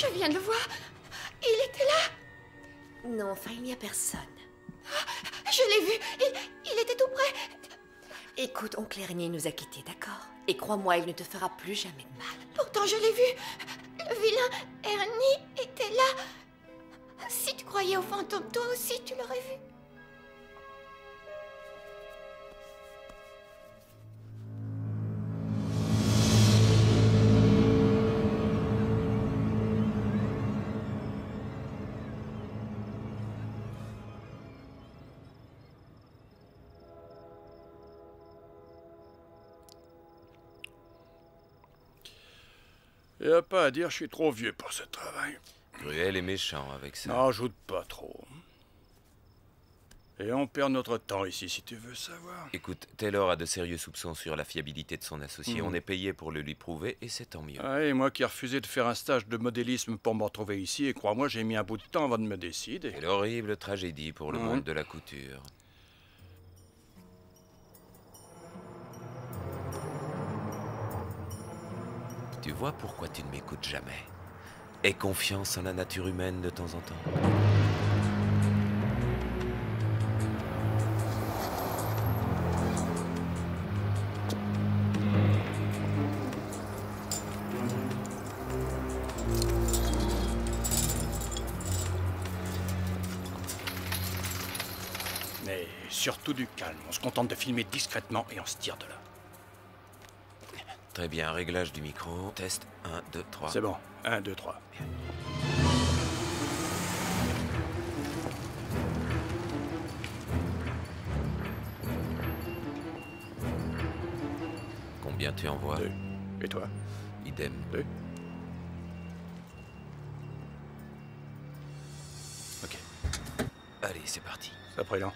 Je viens de voir. Il était là. Non, enfin, il n'y a personne. Je l'ai vu. Il était tout près. Écoute, oncle Ernie nous a quittés, d'accord? Et crois-moi, il ne te fera plus jamais de mal. Pourtant, je l'ai vu. Le vilain Ernie était là. Si tu croyais aux fantômes, toi aussi, tu l'aurais vu. Y a pas à dire, je suis trop vieux pour ce travail. Gruel est méchant avec ça. N'en rajoute pas trop. Et on perd notre temps ici, si tu veux savoir. Écoute, Taylor a de sérieux soupçons sur la fiabilité de son associé. On est payé pour le lui prouver, et c'est tant mieux. Ah, et moi qui ai refusé de faire un stage de modélisme pour me retrouver ici, et crois-moi, j'ai mis un bout de temps avant de me décider. Quelle horrible tragédie pour le monde de la couture. Tu vois pourquoi tu ne m'écoutes jamais. Aie confiance en la nature humaine de temps en temps. Mais surtout du calme. On se contente de filmer discrètement et on se tire de là. Très bien, réglage du micro. Test 1, 2, 3. C'est bon. 1, 2, 3. Combien tu envoies? 2. Et toi? Idem. 2. Ok. Allez, c'est parti. C'est après là.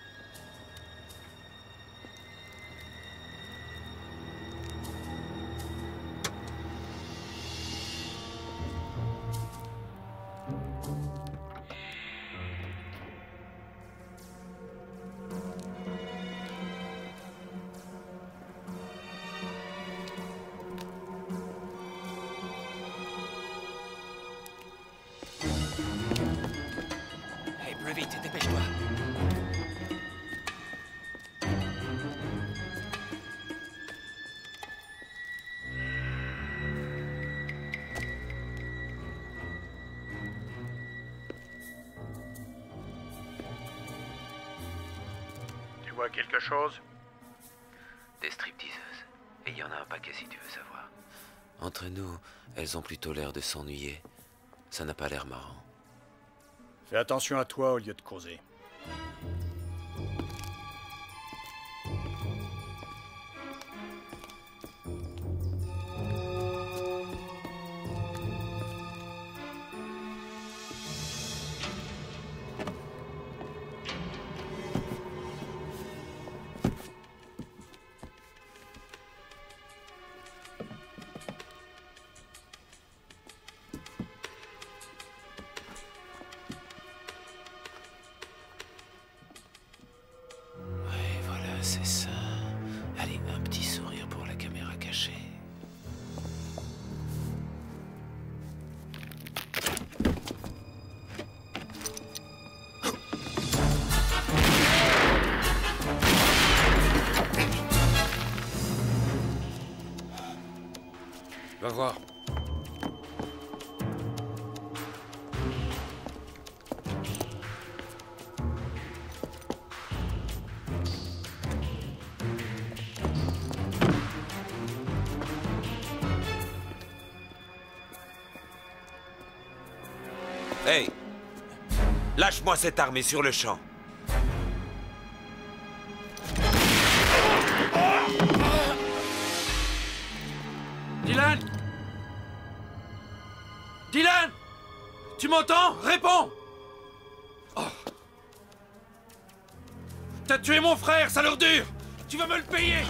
Hey, plus vite, dépêche-toi. Tu vois quelque chose? Des stripteaseuses. Et il y en a un paquet si tu veux savoir. Entre nous, elles ont plutôt l'air de s'ennuyer. Ça n'a pas l'air marrant. Fais attention à toi au lieu de causer. Ouais, voilà, c'est ça. Allez, un petit sourire pour la caméra cachée. Va voir. Hey! Lâche-moi cette arme et sur le champ. Dylan! Dylan! Tu m'entends? Réponds! Oh. T'as tué mon frère, sale ordure! Tu vas me le payer!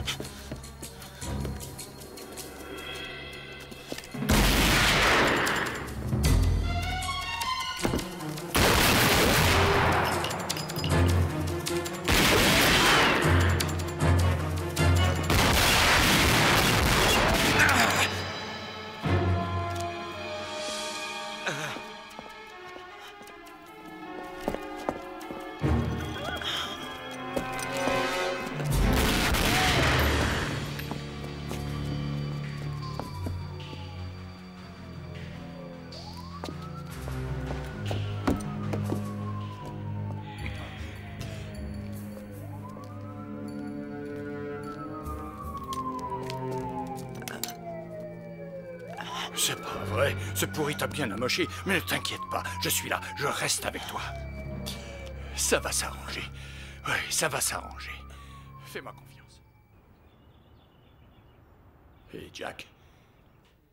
C'est pas vrai. Ce pourri t'a bien amoché. Mais ne t'inquiète pas, je suis là. Je reste avec toi. Ça va s'arranger. Oui, ça va s'arranger. Fais-moi confiance. Hé, Jack.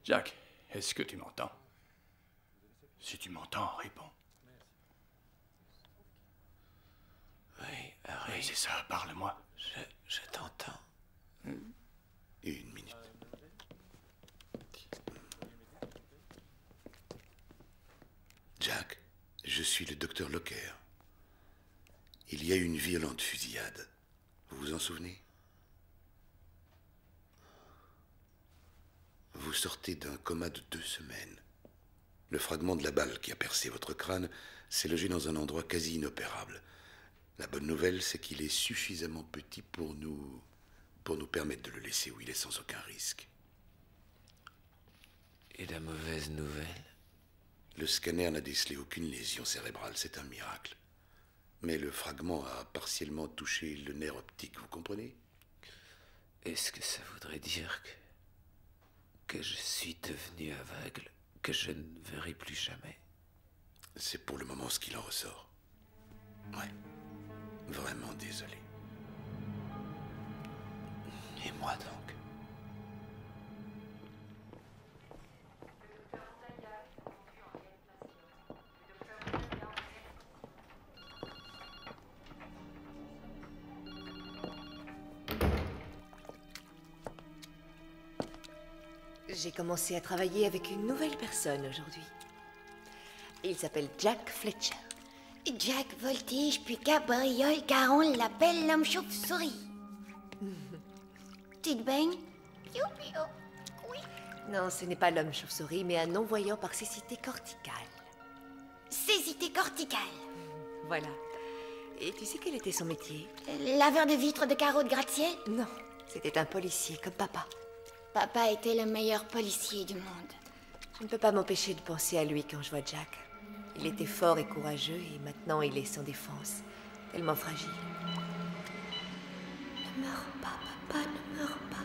Jack, est-ce que tu m'entends? Si tu m'entends, réponds. Oui, Harry. Oui, c'est ça, parle-moi. Je t'entends. Une minute. Jack, je suis le docteur Locker. Il y a eu une violente fusillade. Vous vous en souvenez? Vous sortez d'un coma de 2 semaines. Le fragment de la balle qui a percé votre crâne s'est logé dans un endroit quasi inopérable. La bonne nouvelle, c'est qu'il est suffisamment petit pour nous permettre de le laisser où il est sans aucun risque. Et la mauvaise nouvelle? Le scanner n'a décelé aucune lésion cérébrale, c'est un miracle. Mais le fragment a partiellement touché le nerf optique, vous comprenez? Est-ce que ça voudrait dire que je suis devenu aveugle, que je ne verrai plus jamais? C'est pour le moment ce qu'il en ressort. Ouais. Vraiment désolé. Et moi donc? J'ai commencé à travailler avec une nouvelle personne aujourd'hui. Il s'appelle Jack Fletcher. Jack Voltige, puis Cabriole, car on l'appelle l'homme chauve-souris. Tu te baignes? Piou, piou. Oui. Non, ce n'est pas l'homme chauve-souris, mais un non-voyant par cécité corticale. Cécité corticale. Voilà. Et tu sais quel était son métier? Laveur de vitres de carreaux de gratte-ciel? Non, c'était un policier comme papa. Papa était le meilleur policier du monde. Je ne peux pas m'empêcher de penser à lui quand je vois Jack. Il était fort et courageux et maintenant il est sans défense, tellement fragile. Ne meurs pas, papa, ne meurs pas.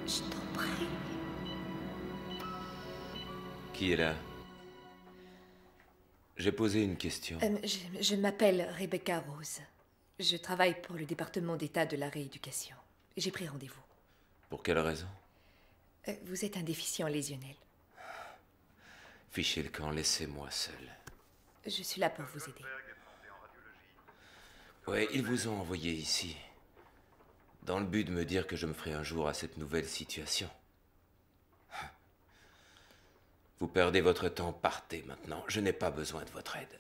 Je t'en prie. Qui est là? J'ai posé une question. Je m'appelle Rebecca Rose. Je travaille pour le département d'État de la rééducation. J'ai pris rendez-vous. Pour quelle raison? Vous êtes un déficient lésionnel. Fichez le camp, laissez-moi seul. Je suis là pour vous aider. Ouais, ils vous ont envoyé ici. Dans le but de me dire que je me ferai un jour à cette nouvelle situation. Vous perdez votre temps, partez maintenant. Je n'ai pas besoin de votre aide.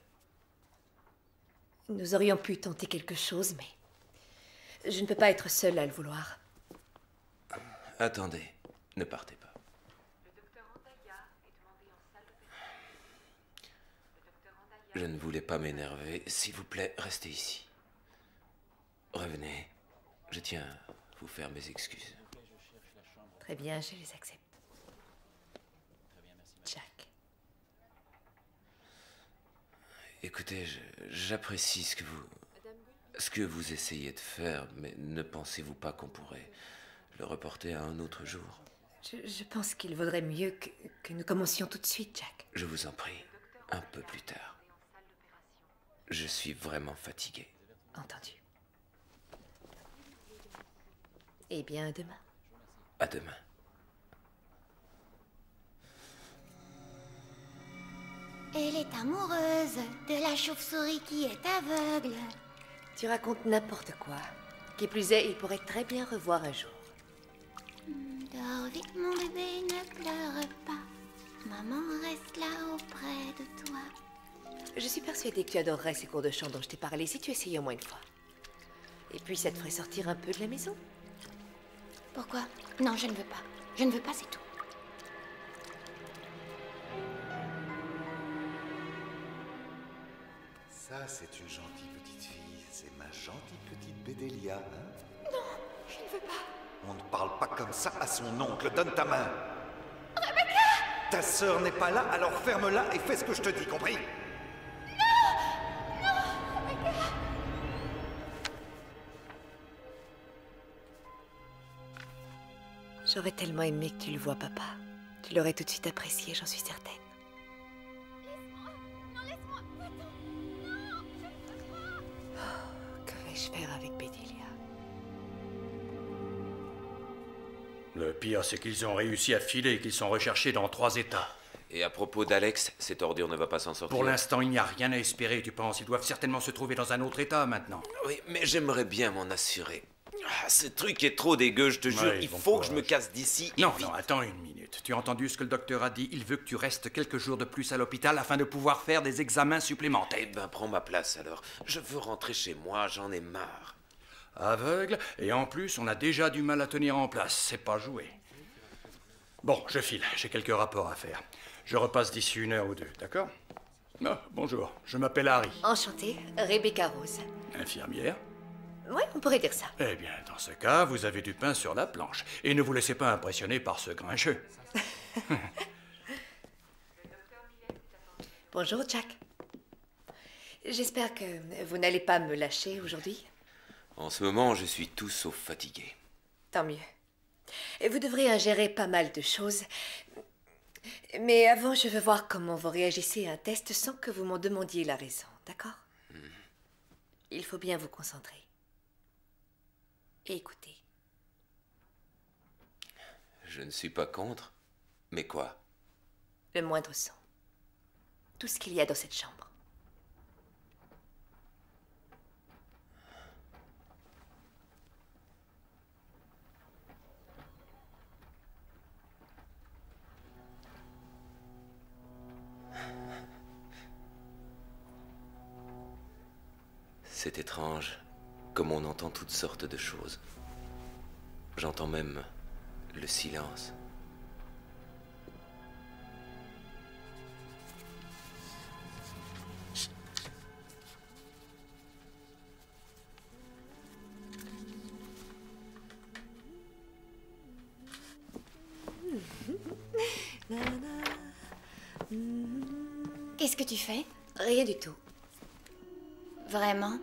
Nous aurions pu tenter quelque chose, mais je ne peux pas être seule à le vouloir. Attendez, ne partez pas. Je ne voulais pas m'énerver. S'il vous plaît, restez ici. Revenez. Je tiens à vous faire mes excuses. Très bien, je les accepte. Jack. Écoutez, j'apprécie ce que vous essayez de faire, mais ne pensez-vous pas qu'on pourrait le reporter à un autre jour? Je pense qu'il vaudrait mieux que nous commencions tout de suite, Jack. Je vous en prie, un peu plus tard. Je suis vraiment fatigué. Entendu. Eh bien, à demain. À demain. Elle est amoureuse de la chauve-souris qui est aveugle. Tu racontes n'importe quoi. Qui plus est, il pourrait très bien revoir un jour. Dors vite, mon bébé, ne pleure pas. Maman reste là auprès de toi. Je suis persuadée que tu adorerais ces cours de chant dont je t'ai parlé si tu essayais au moins une fois. Et puis, ça te ferait sortir un peu de la maison. Pourquoi? Non, je ne veux pas. Je ne veux pas, c'est tout. Ça, c'est une gentille petite fille. C'est ma gentille petite Bédélia, hein? Non, je ne veux pas. On ne parle pas comme ça à son oncle. Donne ta main. Rebecca! Ta sœur n'est pas là, alors ferme-la et fais ce que je te dis, compris? J'aurais tellement aimé que tu le vois, papa. Tu l'aurais tout de suite apprécié, j'en suis certaine. Laisse-moi. Non, laisse-moi. Va-t'en. Non, je ne veux pas. Que vais-je faire avec Bedelia? Le pire, c'est qu'ils ont réussi à filer et qu'ils sont recherchés dans 3 États. Et à propos d'Alex, cette ordure ne va pas s'en sortir. Pour l'instant, il n'y a rien à espérer, tu penses. Ils doivent certainement se trouver dans un autre État maintenant. Oui, mais j'aimerais bien m'en assurer. Ah, ce truc est trop dégueu, je te jure. Ouais, Il bon faut que je me courage. casse d'ici. Non, vite. non, attends une minute. Tu as entendu ce que le docteur a dit? Il veut que tu restes quelques jours de plus à l'hôpital afin de pouvoir faire des examens supplémentaires. Eh ben, prends ma place alors. Je veux rentrer chez moi, j'en ai marre. Aveugle, et en plus, on a déjà du mal à tenir en place. C'est pas joué. Bon, je file. J'ai quelques rapports à faire. Je repasse d'ici 1 heure ou 2, d'accord? Ah, bonjour, je m'appelle Harry. Enchantée, Rebecca Rose. Infirmière? Oui, on pourrait dire ça. Eh bien, dans ce cas, vous avez du pain sur la planche. Et ne vous laissez pas impressionner par ce grincheux. Bonjour, Jack. J'espère que vous n'allez pas me lâcher aujourd'hui. En ce moment, je suis tout sauf fatigué. Tant mieux. Et vous devrez ingérer pas mal de choses. Mais avant, je veux voir comment vous réagissez à un test sans que vous m'en demandiez la raison, d'accord? Il faut bien vous concentrer. Et écoutez. Je ne suis pas contre. Mais quoi? Le moindre son. Tout ce qu'il y a dans cette chambre. C'est étrange, comme on entend toutes sortes de choses. J'entends même le silence. Qu'est-ce que tu fais? Rien du tout. Vraiment?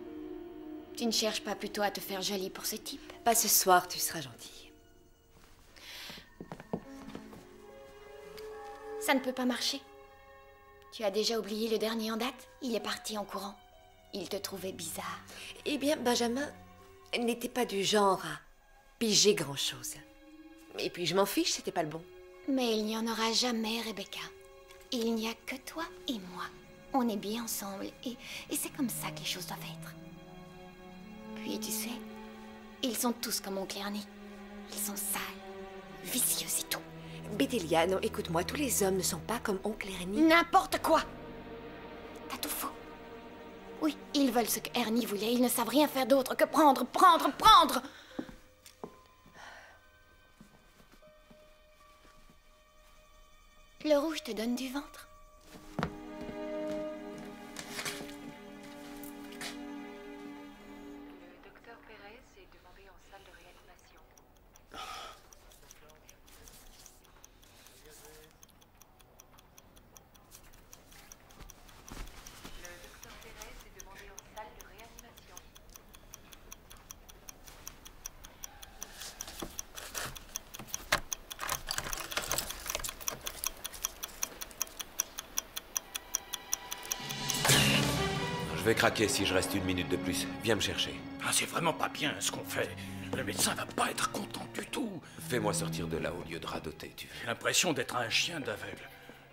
Tu ne cherches pas plutôt à te faire jolie pour ce type? Pas ce soir, tu seras gentille. Ça ne peut pas marcher. Tu as déjà oublié le dernier en date? Il est parti en courant. Il te trouvait bizarre. Eh bien, Benjamin n'était pas du genre à piger grand-chose. Et puis, je m'en fiche, c'était pas le bon. Mais il n'y en aura jamais, Rebecca. Il n'y a que toi et moi. On est bien ensemble et c'est comme ça que les choses doivent être. Puis, tu sais, ils sont tous comme oncle Ernie. Ils sont sales, vicieux, c'est tout. Bedelia, non, écoute-moi, tous les hommes ne sont pas comme oncle Ernie. N'importe quoi! T'as tout faux. Oui, ils veulent ce que Ernie voulait. Ils ne savent rien faire d'autre que prendre, prendre, prendre! Le rouge te donne du ventre. Le docteur Pérez est demandé en salle de réanimation. Le docteur Pérez est demandé en salle de réanimation. Je vais craquer si je reste 1 minute de plus. Viens me chercher. Ah, c'est vraiment pas bien ce qu'on fait. Le médecin va pas être content du tout. Fais-moi sortir de là au lieu de radoter, tu veux. J'ai l'impression d'être un chien d'aveugle.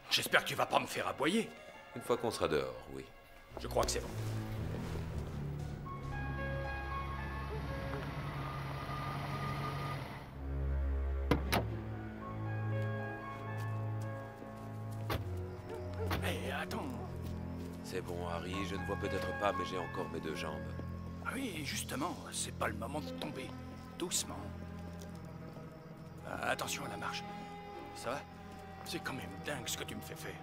J'espère que tu vas pas me faire aboyer. Une fois qu'on sera dehors, oui. Je crois que c'est bon. Hé, attends. C'est bon, Harry, je ne vois peut-être pas, mais j'ai encore mes 2 jambes. Ah oui, justement, c'est pas le moment de tomber. Doucement. Ah, attention à la marche. Ça va? C'est quand même dingue ce que tu me fais faire.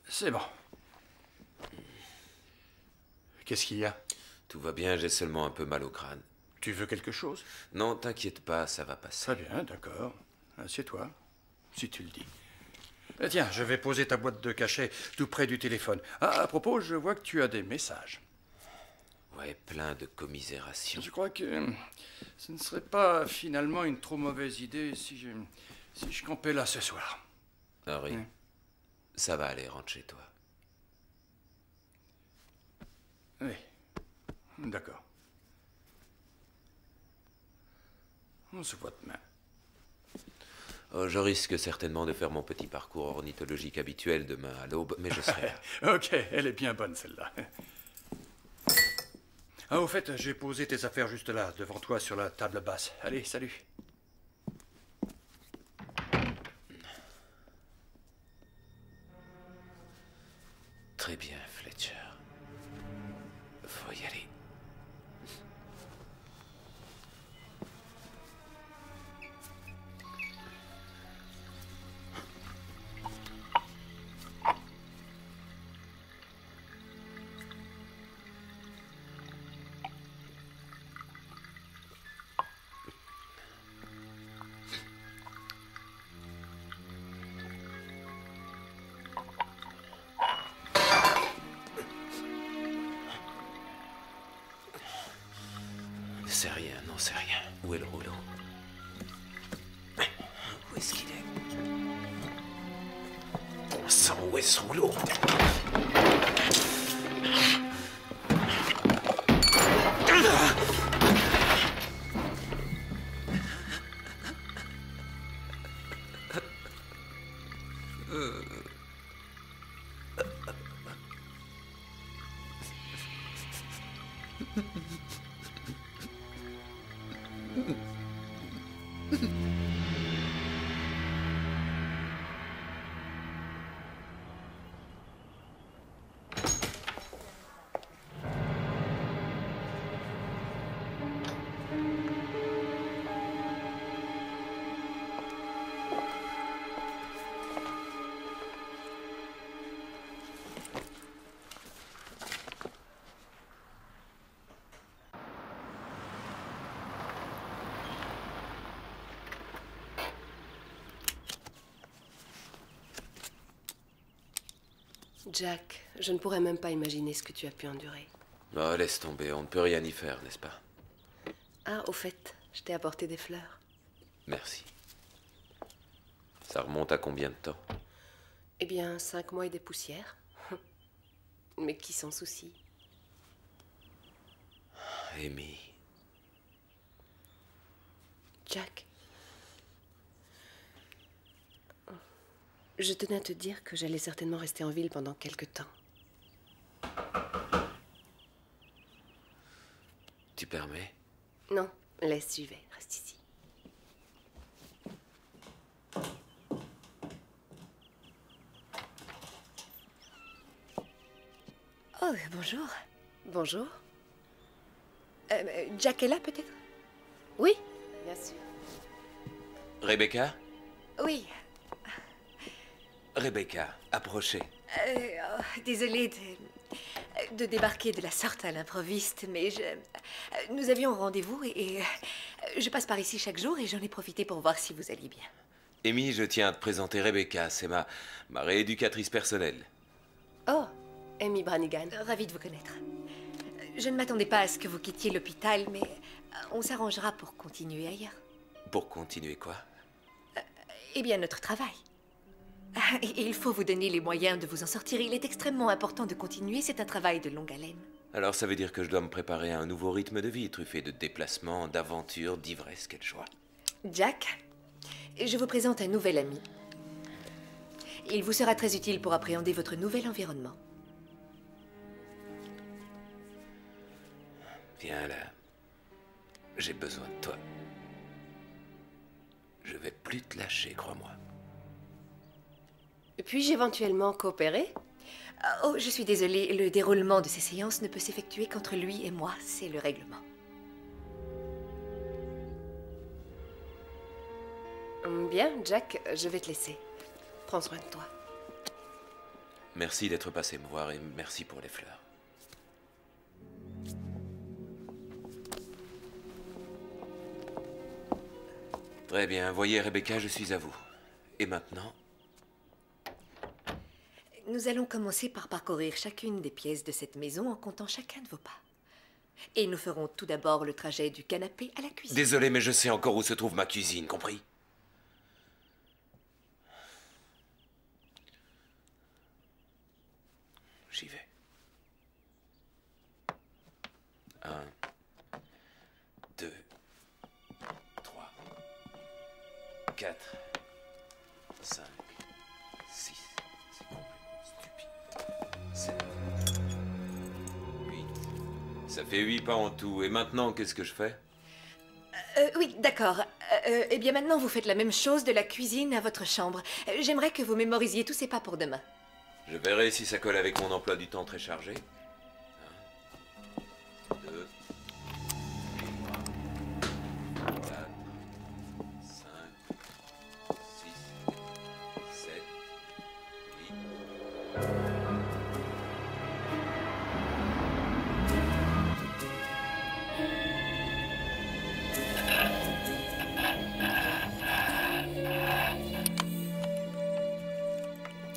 C'est bon. Qu'est-ce qu'il y a? Tout va bien, j'ai seulement un peu mal au crâne. Tu veux quelque chose? Non, t'inquiète pas, ça va passer. Très bien, d'accord. Assieds-toi, si tu le dis. Tiens, je vais poser ta boîte de cachet tout près du téléphone. Ah, à propos, je vois que tu as des messages. Ouais, plein de commisération. Je crois que ce ne serait pas finalement une trop mauvaise idée si je campais là ce soir. Henri, ça va aller, rentre chez toi. Oui, d'accord. On se voit demain. Oh, je risque certainement de faire mon petit parcours ornithologique habituel demain à l'aube, mais je serai là. Ok, elle est bien bonne celle-là. Ah, au fait, j'ai posé tes affaires juste là, devant toi sur la table basse. Allez, salut. Très bien, Fletcher. Faut y aller. C'est rien, non, c'est rien. Où est le rouleau? Où est-ce qu'il est? Bon sang, où est ce rouleau? Jack, je ne pourrais même pas imaginer ce que tu as pu endurer. Oh, laisse tomber, on ne peut rien y faire, n'est-ce pas? Ah, au fait, je t'ai apporté des fleurs. Merci. Ça remonte à combien de temps? Eh bien, 5 mois et des poussières. Mais qui s'en soucie? Amy. Jack. Je tenais à te dire que j'allais certainement rester en ville pendant quelque temps. Tu permets? Non, laisse, j'y vais. Reste ici. Oh, bonjour. Bonjour. Jack est là, peut-être? Oui, bien sûr. Rebecca? Oui. Rebecca, approchez. Désolée de débarquer de la sorte à l'improviste, mais nous avions rendez-vous et je passe par ici chaque jour et j'en ai profité pour voir si vous alliez bien. Amy, je tiens à te présenter Rebecca, c'est ma rééducatrice personnelle. Oh, Amy Branigan. Ravie de vous connaître. Je ne m'attendais pas à ce que vous quittiez l'hôpital, mais on s'arrangera pour continuer ailleurs. Pour continuer quoi? Eh bien, notre travail. Il faut vous donner les moyens de vous en sortir. Il est extrêmement important de continuer. C'est un travail de longue haleine. Alors ça veut dire que je dois me préparer à un nouveau rythme de vie, truffé de déplacements, d'aventures, d'ivresse, quel choix. Jack, je vous présente un nouvel ami. Il vous sera très utile pour appréhender votre nouvel environnement. Viens là. J'ai besoin de toi. Je vais plus te lâcher, crois-moi. Puis-je éventuellement coopérer? Oh, je suis désolée, le déroulement de ces séances ne peut s'effectuer qu'entre lui et moi, c'est le règlement. Bien, Jack, je vais te laisser. Prends soin de toi. Merci d'être passé me voir et merci pour les fleurs. Très bien, voyez Rebecca, je suis à vous. Et maintenant? Nous allons commencer par parcourir chacune des pièces de cette maison en comptant chacun de vos pas. Et nous ferons tout d'abord le trajet du canapé à la cuisine. Désolé, mais je sais encore où se trouve ma cuisine, compris? J'y vais. 1, 2, 3, 4, 5, 6. C'est complètement stupide. 7, 8. Ça fait 8 pas en tout. Et maintenant, qu'est-ce que je fais? Oui, d'accord. Eh bien maintenant, vous faites la même chose de la cuisine à votre chambre. J'aimerais que vous mémorisiez tous ces pas pour demain. Je verrai si ça colle avec mon emploi du temps très chargé. 1, 2, 3, 4, 5, 6, 7, 8.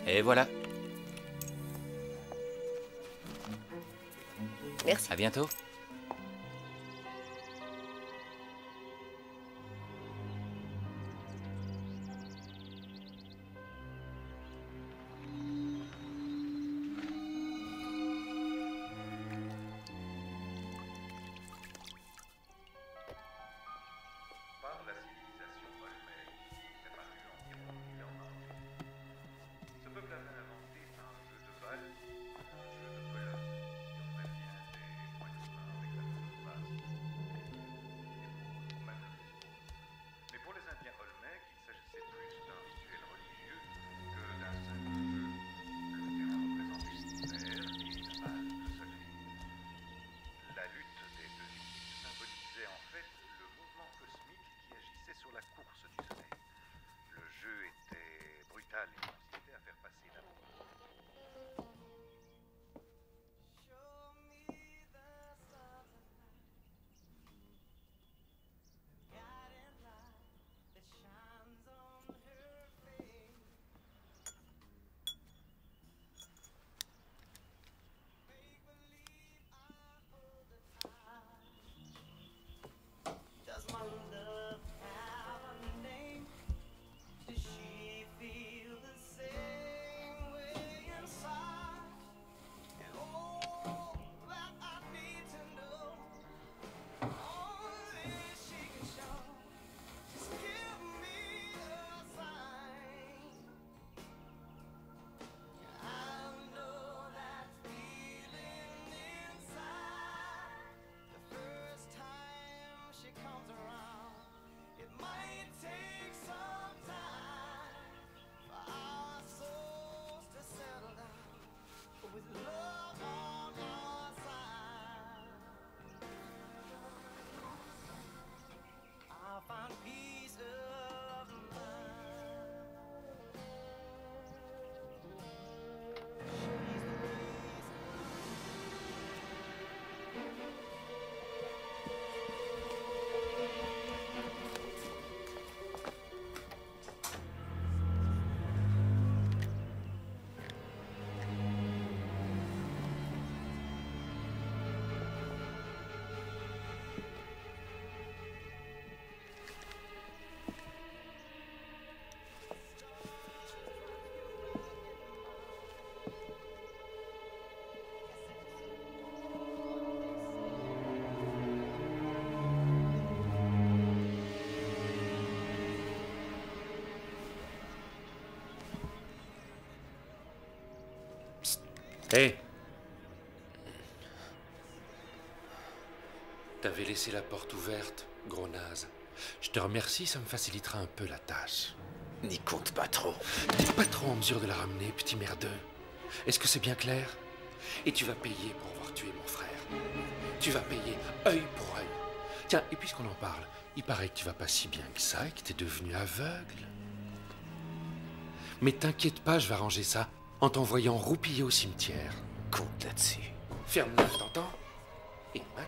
Et voilà. Merci. À bientôt. Par la civilisation Olmec, apparue environ 1000 ans avant nous. Ce peuple avait inventé un jeu de balle, un jeu de colonne, qui offrait bien des points communs avec la course basse, ou même le baseball. Mais pour les Indiens Olmec, il s'agissait plus d'un rituel religieux que d'un simple jeu. Le terrain représentait une terre et une balle, le soleil. La lutte des deux équipes symbolisait en fait le mouvement cosmique qui agissait sur la course du soleil. Le jeu était brutal et consistait à faire passer l'amour. Hé! T'avais laissé la porte ouverte, gros naze. Je te remercie, ça me facilitera un peu la tâche. N'y compte pas trop. T'es pas trop en mesure de la ramener, petit merdeux. Est-ce que c'est bien clair? Et tu vas payer pour avoir tué mon frère. Tu vas payer œil pour œil. Tiens, et puisqu'on en parle, il paraît que tu vas pas si bien que ça et que t'es devenu aveugle. Mais t'inquiète pas, je vais arranger ça en t'envoyant roupiller au cimetière. Compte là-dessus. Ferme-la, t'entends? Et maintenant...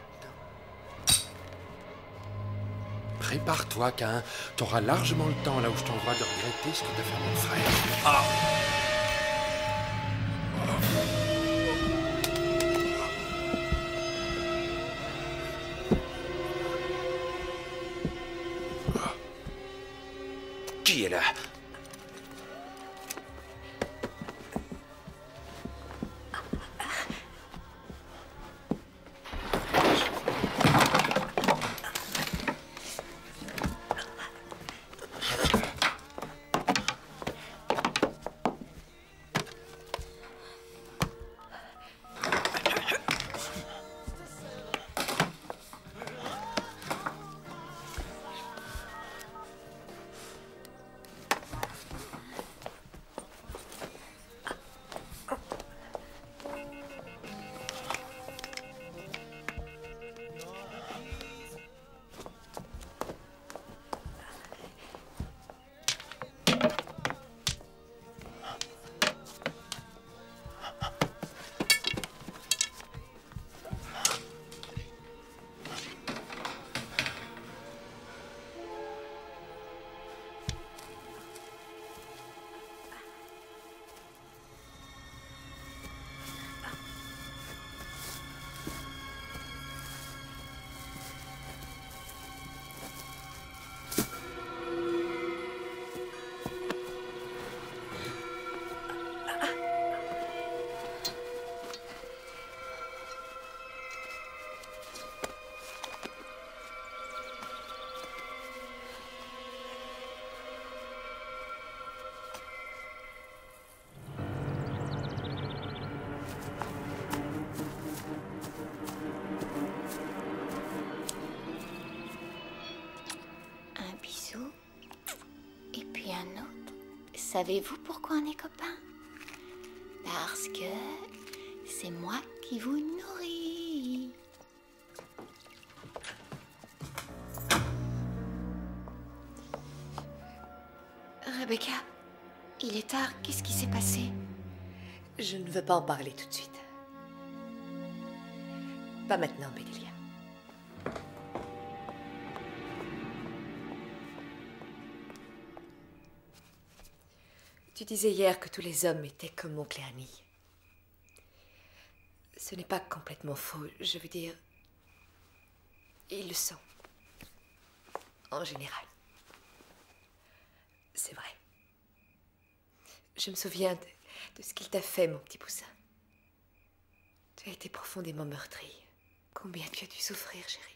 Prépare-toi, Cain. T'auras largement le temps, là où je t'envoie, de regretter ce que t'a fait mon frère. Ah! là. Savez-vous pourquoi on est copains? Parce que c'est moi qui vous nourris. Rebecca, il est tard. Qu'est-ce qui s'est passé? Je ne veux pas en parler tout de suite. Pas maintenant, Bedelia. Tu disais hier que tous les hommes étaient comme mon oncle Annie. Ce n'est pas complètement faux. Je veux dire, ils le sont. En général. C'est vrai. Je me souviens de ce qu'il t'a fait, mon petit poussin. Tu as été profondément meurtri. Combien tu as dû souffrir, chérie.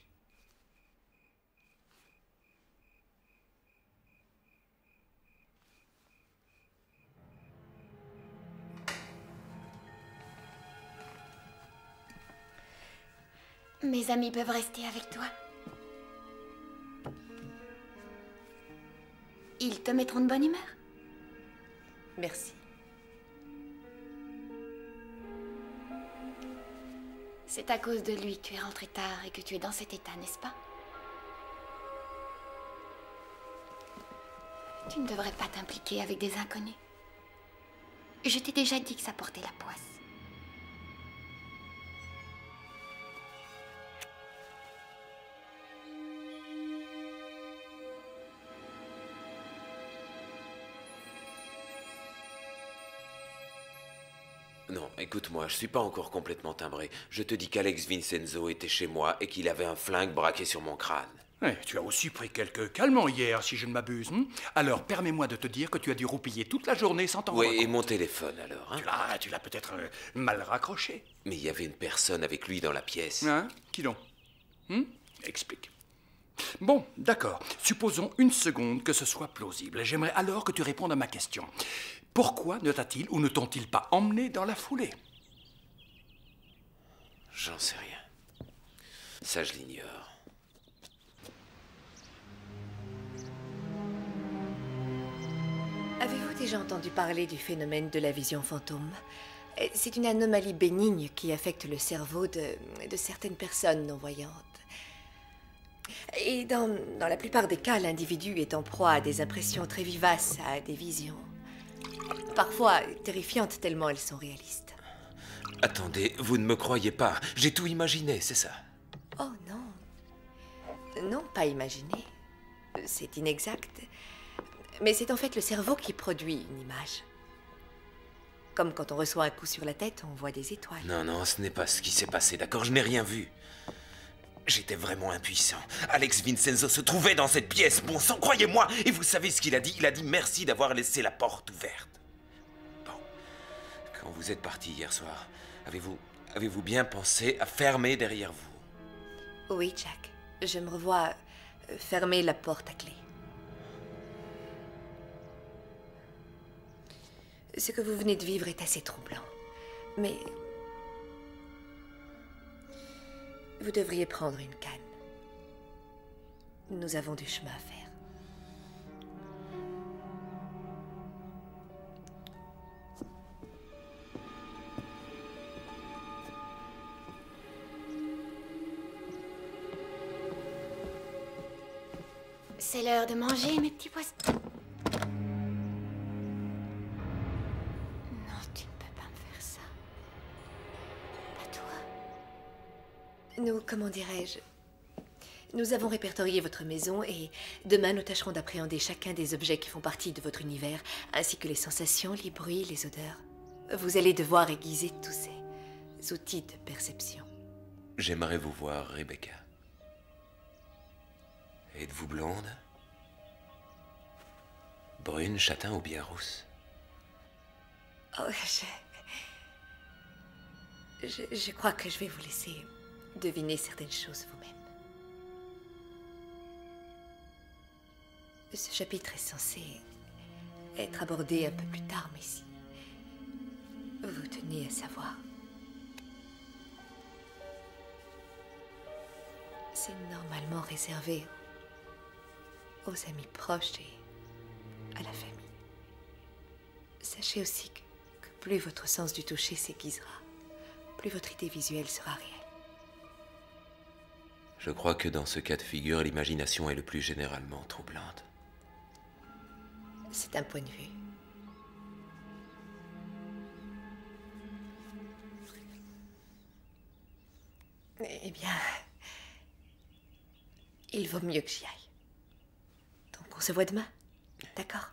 Mes amis peuvent rester avec toi. Ils te mettront de bonne humeur. Merci. C'est à cause de lui que tu es rentré tard et que tu es dans cet état, n'est-ce pas? Tu ne devrais pas t'impliquer avec des inconnus. Je t'ai déjà dit que ça portait la poisse. Non, écoute-moi, je suis pas encore complètement timbré. Je te dis qu'Alex Vincenzo était chez moi et qu'il avait un flingue braqué sur mon crâne. Ouais, tu as aussi pris quelques calmants hier, si je ne m'abuse. Alors, permets-moi de te dire que tu as dû roupiller toute la journée sans t'en rendre compte. Oui, et mon téléphone, alors, hein? Tu l'as peut-être mal raccroché. Mais il y avait une personne avec lui dans la pièce. Hein? Qui donc? Explique. Bon, d'accord. Supposons une seconde que ce soit plausible. J'aimerais alors que tu répondes à ma question. Pourquoi ne t'a-t-il ou ne t'ont-ils pas emmené dans la foulée? J'en sais rien. Ça, je l'ignore. Avez-vous déjà entendu parler du phénomène de la vision fantôme? C'est une anomalie bénigne qui affecte le cerveau de certaines personnes non-voyantes. Et dans la plupart des cas, l'individu est en proie à des impressions très vivaces, à des visions. Parfois terrifiantes tellement elles sont réalistes. Attendez, vous ne me croyez pas. J'ai tout imaginé, c'est ça? Oh non. Non, pas imaginé. C'est inexact. Mais c'est en fait le cerveau qui produit une image. Comme quand on reçoit un coup sur la tête, on voit des étoiles. Non, non, ce n'est pas ce qui s'est passé, d'accord? Je n'ai rien vu. J'étais vraiment impuissant. Alex Vincenzo se trouvait dans cette pièce, bon sang, croyez-moi. Et vous savez ce qu'il a dit? Il a dit merci d'avoir laissé la porte ouverte. Bon, quand vous êtes parti hier soir, avez-vous bien pensé à fermer derrière vous? Oui, Jack. Je me revois fermer la porte à clé. Ce que vous venez de vivre est assez troublant. Mais vous devriez prendre une canne. Nous avons du chemin à faire. C'est l'heure de manger, mes petits poissons. Non, tu ne peux pas me faire ça. Pas toi. Nous, comment dirais-je, nous avons répertorié votre maison et demain nous tâcherons d'appréhender chacun des objets qui font partie de votre univers, ainsi que les sensations, les bruits, les odeurs. Vous allez devoir aiguiser tous ces outils de perception. J'aimerais vous voir, Rebecca. Êtes-vous blonde? Brune, châtain ou bien rousse? Oh, je crois que je vais vous laisser deviner certaines choses vous-même. Ce chapitre est censé être abordé un peu plus tard, mais si vous tenez à savoir, c'est normalement réservé aux amis proches et à la famille. Sachez aussi que plus votre sens du toucher s'aiguisera, plus votre idée visuelle sera réelle. Je crois que dans ce cas de figure, l'imagination est le plus généralement troublante. C'est un point de vue. Eh bien, il vaut mieux que j'y aille. Donc on se voit demain, d'accord?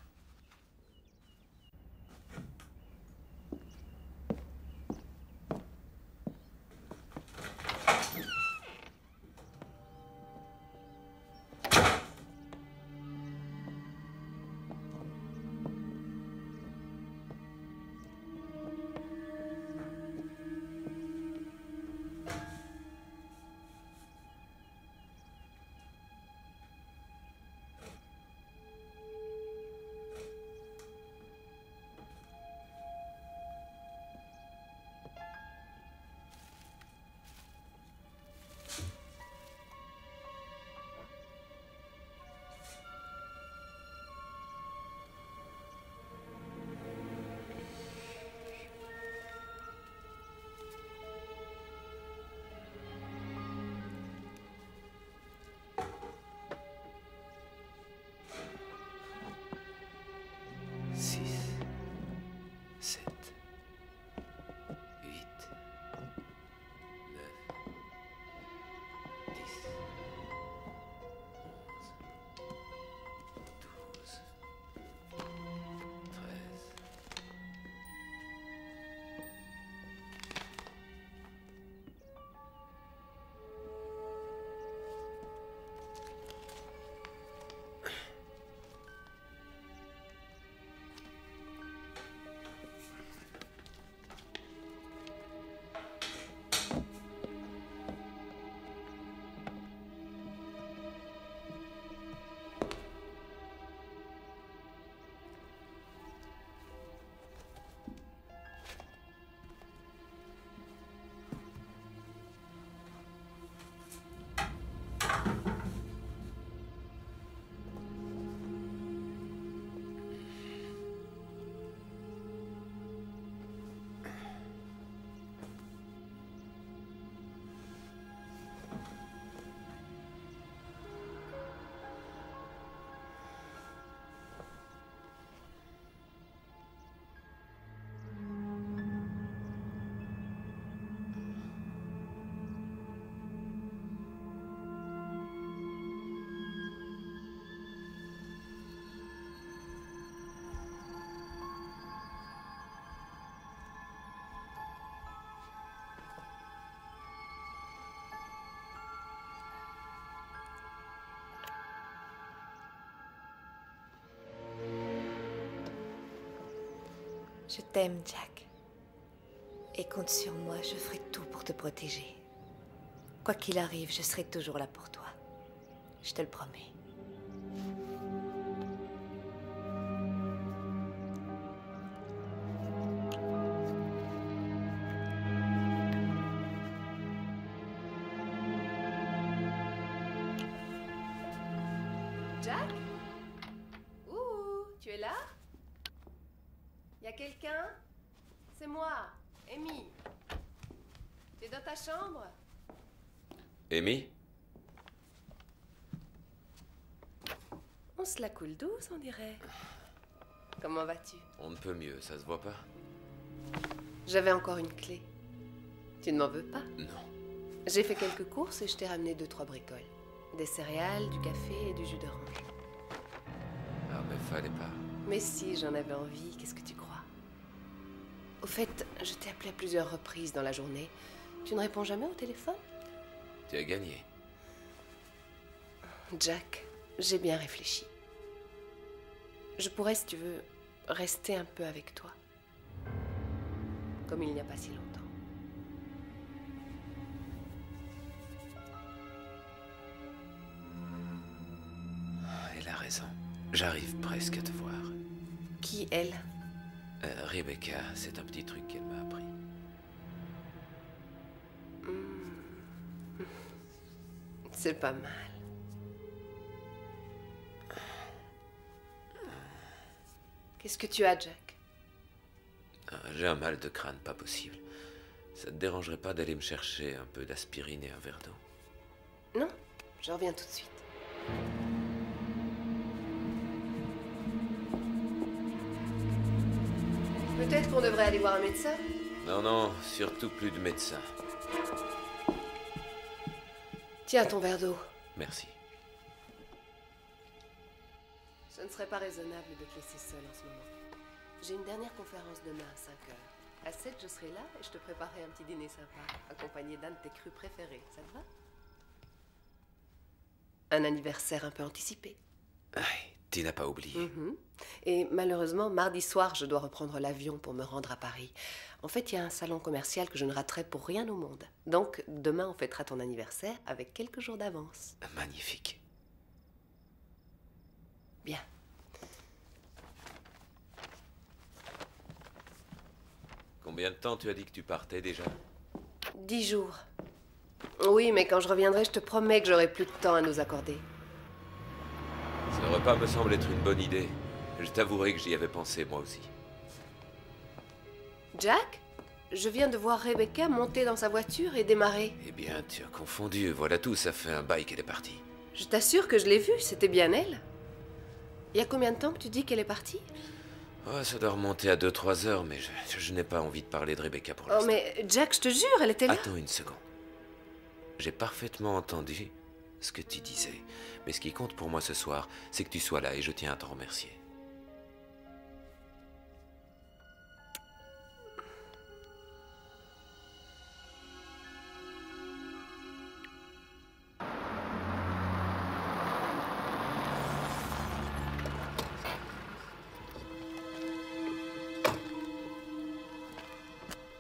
Je t'aime, Jack. Et compte sur moi, je ferai tout pour te protéger. Quoi qu'il arrive, je serai toujours là pour toi. Je te le promets. Jack? Ouh, tu es là? Y a quelqu'un? C'est moi, Amy. Tu es dans ta chambre? Amy? On se la coule douce, on dirait. Comment vas-tu? On ne peut mieux, ça se voit pas? J'avais encore une clé. Tu ne m'en veux pas? Non. J'ai fait quelques courses et je t'ai ramené 2-3 bricoles. Des céréales, du café et du jus d'orange. Ah, mais fallait pas. Mais si, j'en avais envie, qu'est-ce que tu crois? Au fait, je t'ai appelé à plusieurs reprises dans la journée. Tu ne réponds jamais au téléphone? Tu as gagné. Jack, j'ai bien réfléchi. Je pourrais, si tu veux, rester un peu avec toi. Comme il n'y a pas si longtemps. Elle a raison. J'arrive presque à te voir. Qui, elle? Rebecca, c'est un petit truc qu'elle m'a appris. C'est pas mal. Qu'est-ce que tu as, Jack? J'ai un mal de crâne, pas possible. Ça te dérangerait pas d'aller me chercher un peu d'aspirine et un verre d'eau? Non, je reviens tout de suite. Peut-être qu'on devrait aller voir un médecin? Non, non, surtout plus de médecin. Tiens, ton verre d'eau. Merci. Ce ne serait pas raisonnable de te laisser seule en ce moment. J'ai une dernière conférence demain à 5 heures. À 7, je serai là et je te préparerai un petit dîner sympa, accompagné d'un de tes crus préférés. Ça te va? Un anniversaire un peu anticipé. Tu n'as pas oublié. Et malheureusement, mardi soir, je dois reprendre l'avion pour me rendre à Paris. En fait, il y a un salon commercial que je ne raterai pour rien au monde. Donc, demain, on fêtera ton anniversaire avec quelques jours d'avance. Magnifique. Bien. Combien de temps tu as dit que tu partais déjà? 10 jours. Oui, mais quand je reviendrai, je te promets que j'aurai plus de temps à nous accorder. Ce repas me semble être une bonne idée. Je t'avouerai que j'y avais pensé moi aussi. Jack, je viens de voir Rebecca monter dans sa voiture et démarrer. Eh bien, tu as confondu. Voilà tout, ça fait un bail qu'elle est partie. Je t'assure que je l'ai vue, c'était bien elle. Il y a combien de temps que tu dis qu'elle est partie? Oh, ça doit remonter à 2-3 heures, mais je n'ai pas envie de parler de Rebecca pour l'instant. Oh, mais Jack, je te jure, elle était là. Attends une seconde. J'ai parfaitement entendu ce que tu disais. Mais ce qui compte pour moi ce soir, c'est que tu sois là et je tiens à t'en remercier.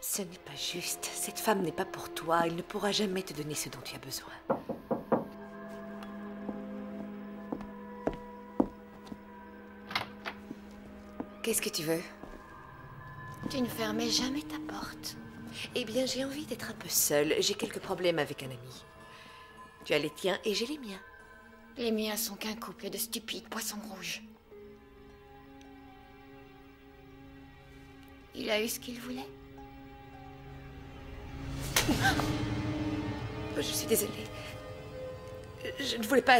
Ce n'est pas juste. Cette femme n'est pas pour toi. Elle ne pourra jamais te donner ce dont tu as besoin. Qu'est-ce que tu veux? Tu ne fermais jamais ta porte. Eh bien, j'ai envie d'être un peu seule. J'ai quelques problèmes avec un ami. Tu as les tiens et j'ai les miens. Les miens sont qu'un couple de stupides poissons rouges. Il a eu ce qu'il voulait. Je suis désolée. Je ne voulais pas...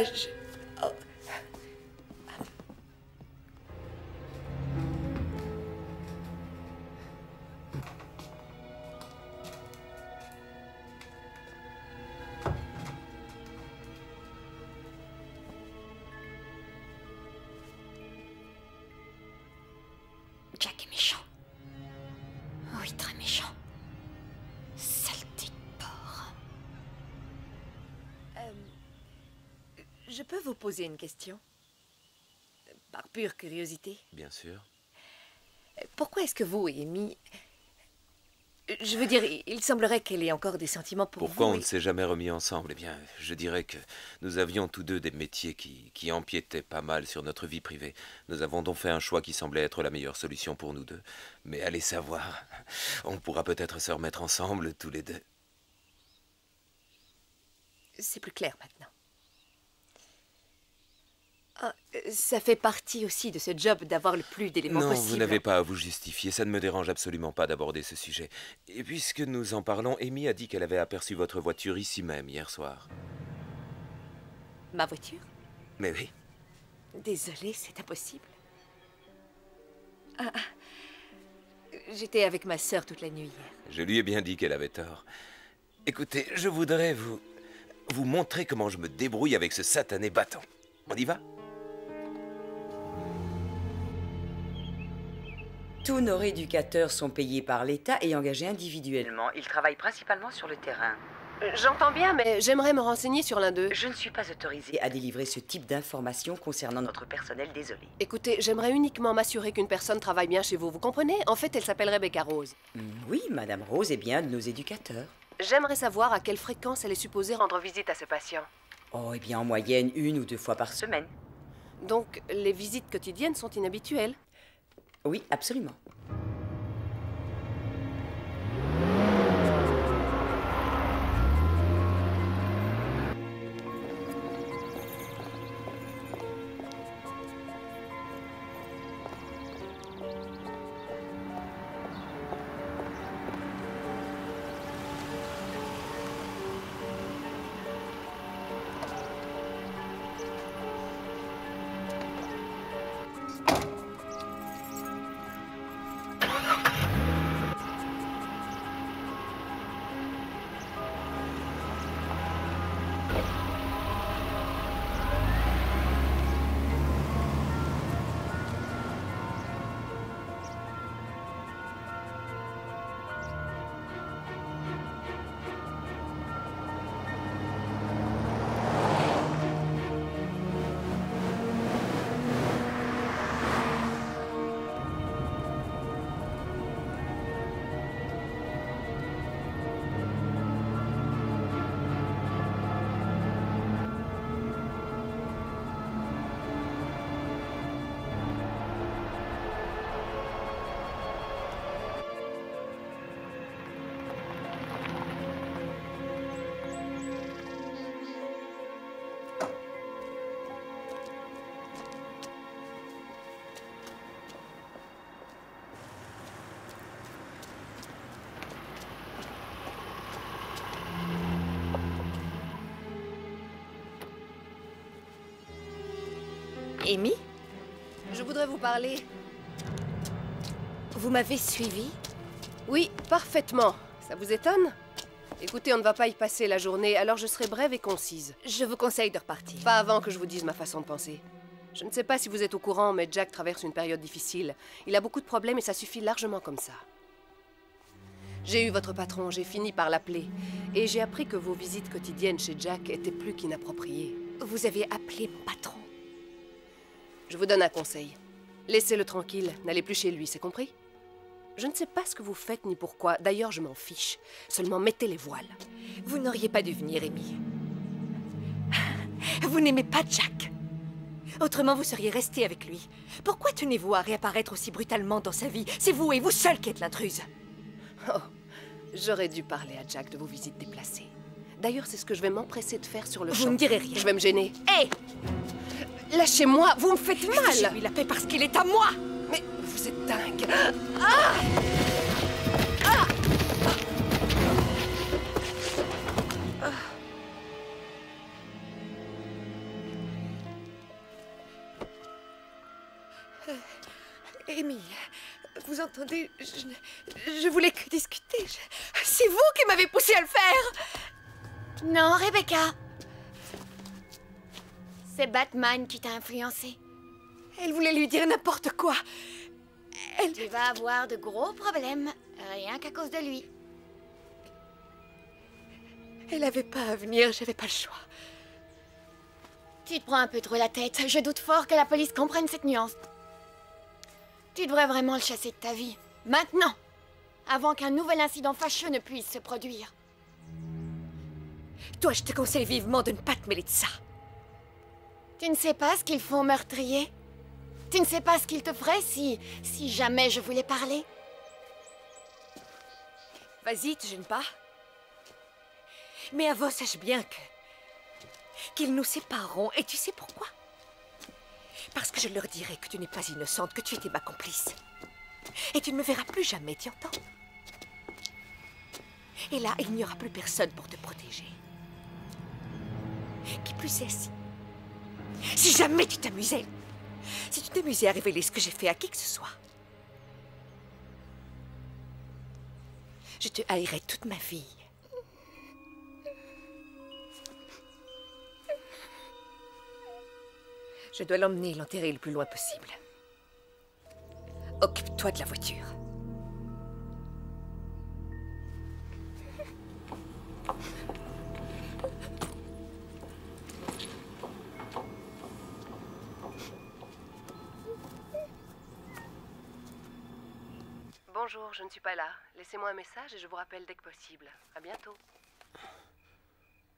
Oh. Jack est méchant. Oui, très méchant. Saleté de porc. Je peux vous poser une question? Par pure curiosité. Bien sûr. pourquoi est-ce que vous et Amy... Je veux dire, il semblerait qu'elle ait encore des sentiments pour Pourquoi vous. on ne s'est jamais remis ensemble? Eh bien, je dirais que nous avions tous deux des métiers qui empiétaient pas mal sur notre vie privée. Nous avons donc fait un choix qui semblait être la meilleure solution pour nous deux. Mais allez savoir, on pourra peut-être se remettre ensemble tous les deux. C'est plus clair maintenant. Ah, ça fait partie aussi de ce job d'avoir le plus d'éléments Non, possible. vous n'avez pas à vous justifier, ça ne me dérange absolument pas d'aborder ce sujet. Et puisque nous en parlons, Amy a dit qu'elle avait aperçu votre voiture ici même hier soir. Ma voiture? Mais oui. Désolée, c'est impossible. Ah, j'étais avec ma sœur toute la nuit hier. Je lui ai bien dit qu'elle avait tort. Écoutez, je voudrais vous montrer comment je me débrouille avec ce satané bâton. On y va? Tous nos rééducateurs sont payés par l'État et engagés individuellement. Ils travaillent principalement sur le terrain. J'entends bien, mais j'aimerais me renseigner sur l'un d'eux. Je ne suis pas autorisée à délivrer ce type d'informations concernant notre personnel, désolé. Écoutez, j'aimerais uniquement m'assurer qu'une personne travaille bien chez vous, vous comprenez? En fait, elle s'appelle Rebecca Rose. Oui, Madame Rose est bien de nos éducateurs. J'aimerais savoir à quelle fréquence elle est supposée rendre visite à ses patients. Oh, eh bien, en moyenne, 1 ou 2 fois par semaine. Donc, les visites quotidiennes sont inhabituelles? Oui, absolument. Amy? Je voudrais vous parler. Vous m'avez suivi? Oui, parfaitement. Ça vous étonne? Écoutez, on ne va pas y passer la journée, alors je serai brève et concise. Je vous conseille de repartir. Pas avant que je vous dise ma façon de penser. Je ne sais pas si vous êtes au courant, mais Jack traverse une période difficile. Il a beaucoup de problèmes et ça suffit largement comme ça. J'ai eu votre patron, j'ai fini par l'appeler. Et j'ai appris que vos visites quotidiennes chez Jack étaient plus qu'inappropriées. Vous avez appelé patron? Je vous donne un conseil. Laissez-le tranquille, n'allez plus chez lui, c'est compris? Je ne sais pas ce que vous faites ni pourquoi. D'ailleurs, je m'en fiche. Seulement mettez les voiles. Vous n'auriez pas dû venir, Amy. Vous n'aimez pas Jack. Autrement, vous seriez resté avec lui. Pourquoi tenez-vous à réapparaître aussi brutalement dans sa vie? C'est vous et vous seul qui êtes l'intruse. Oh, j'aurais dû parler à Jack de vos visites déplacées. D'ailleurs, c'est ce que je vais m'empresser de faire sur le champ. Vous ne direz rien. Je vais me gêner. Hé! Lâchez-moi, vous me faites mal! Fichez-lui la paix parce qu'il est à moi! Mais vous êtes dingue! Ah! Ah! Amy, vous entendez? Je voulais que discuter. C'est vous qui m'avez poussé à le faire! Non, Rebecca. C'est Batman qui t'a influencé. Elle voulait lui dire n'importe quoi. Tu vas avoir de gros problèmes, rien qu'à cause de lui. Elle avait pas à venir, j'avais pas le choix. Tu te prends un peu trop la tête. Je doute fort que la police comprenne cette nuance. Tu devrais vraiment le chasser de ta vie. Maintenant! Avant qu'un nouvel incident fâcheux ne puisse se produire. Toi, je te conseille vivement de ne pas te mêler de ça. Tu ne sais pas ce qu'ils font aux meurtriers? Tu ne sais pas ce qu'ils te feraient si jamais je voulais parler? Vas-y, te gêne pas. Mais avant, sache bien qu'ils nous sépareront. Et tu sais pourquoi? Parce que je leur dirai que tu n'es pas innocente, que tu étais ma complice. Et tu ne me verras plus jamais, tu entends? Et là, il n'y aura plus personne pour te protéger. Qui plus est, si jamais tu t'amusais, si tu t'amusais à révéler ce que j'ai fait à qui que ce soit, je te haïrais toute ma vie. Je dois l'emmener et l'enterrer le plus loin possible. Occupe-toi de la voiture. Bonjour, je ne suis pas là. Laissez-moi un message et je vous rappelle dès que possible. À bientôt.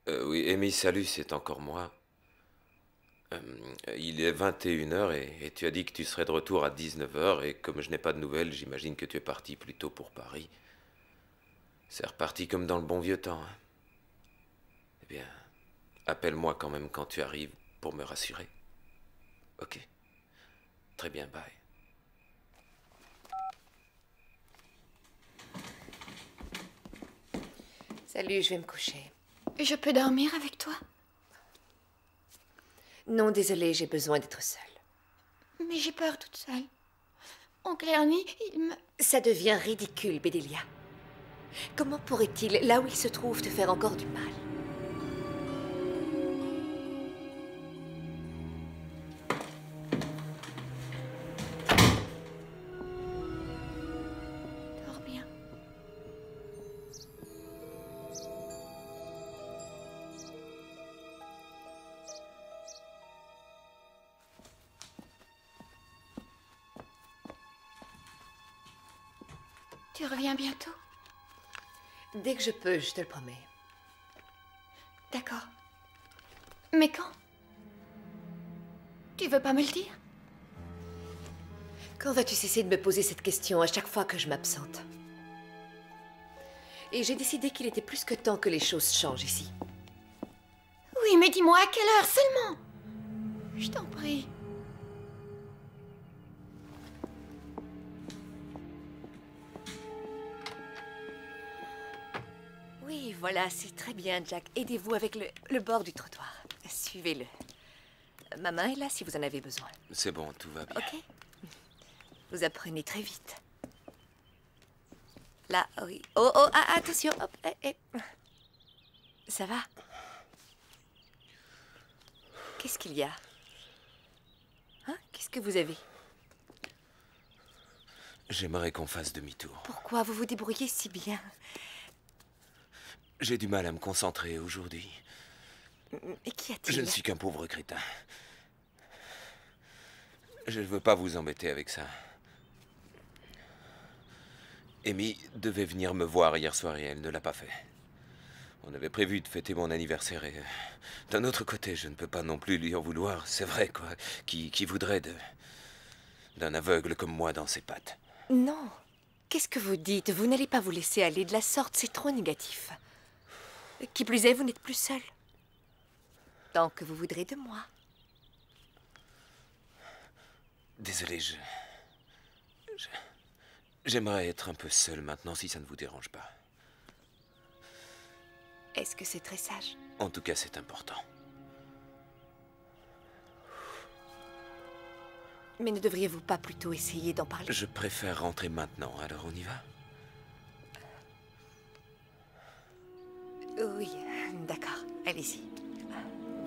Oui, Amy, salut, c'est encore moi. Il est 21h et tu as dit que tu serais de retour à 19h et comme je n'ai pas de nouvelles, j'imagine que tu es parti plus tôt pour Paris. C'est reparti comme dans le bon vieux temps, hein. Eh bien, appelle-moi quand même quand tu arrives pour me rassurer. Ok. Très bien, bye. Salut, je vais me coucher. Je peux dormir avec toi? Non, désolée, j'ai besoin d'être seule. Mais j'ai peur toute seule. Oncle Ernie, il me... Ça devient ridicule, Bédélia. Comment pourrait-il, là où il se trouve, te faire encore du mal? Dors bien. Tu reviens bientôt? Dès que je peux, je te le promets. D'accord. Mais quand? Tu veux pas me le dire? Quand vas-tu cesser de me poser cette question à chaque fois que je m'absente? Et j'ai décidé qu'il était plus que temps que les choses changent ici. Oui, mais dis-moi à quelle heure seulement? Je t'en prie. Oui, voilà, c'est très bien, Jack. Aidez-vous avec le bord du trottoir. Suivez-le. Ma main est là si vous en avez besoin. C'est bon, tout va bien. Ok. Vous apprenez très vite. Là, oui. Oh, oh, ah, attention. Hop, Ça va? Qu'est-ce qu'il y a? Hein? Qu'est-ce que vous avez? J'aimerais qu'on fasse demi-tour. Pourquoi vous vous débrouillez si bien? J'ai du mal à me concentrer aujourd'hui. Et qu'y a-t-il? Je ne suis qu'un pauvre crétin. Je ne veux pas vous embêter avec ça. Amy devait venir me voir hier soir et elle ne l'a pas fait. On avait prévu de fêter mon anniversaire et... d'un autre côté, je ne peux pas non plus lui en vouloir. C'est vrai, quoi. Qui voudrait d'un aveugle comme moi dans ses pattes? Non. Qu'est-ce que vous dites? Vous n'allez pas vous laisser aller de la sorte, c'est trop négatif. Qui plus est, vous n'êtes plus seul. Tant que vous voudrez de moi. Désolé, j'aimerais être un peu seul maintenant, si ça ne vous dérange pas. Est-ce que c'est très sage? En tout cas, c'est important. Mais ne devriez-vous pas plutôt essayer d'en parler? Je préfère rentrer maintenant, alors on y va? Oui, d'accord. Allez-y.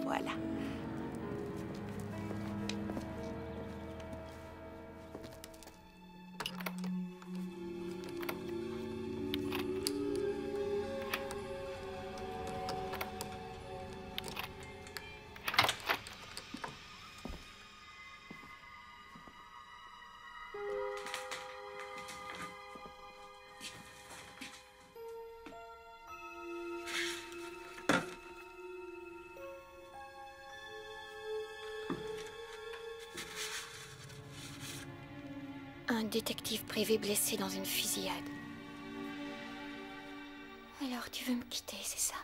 Voilà. un détective privé blessé dans une fusillade. Alors tu veux me quitter, c'est ça?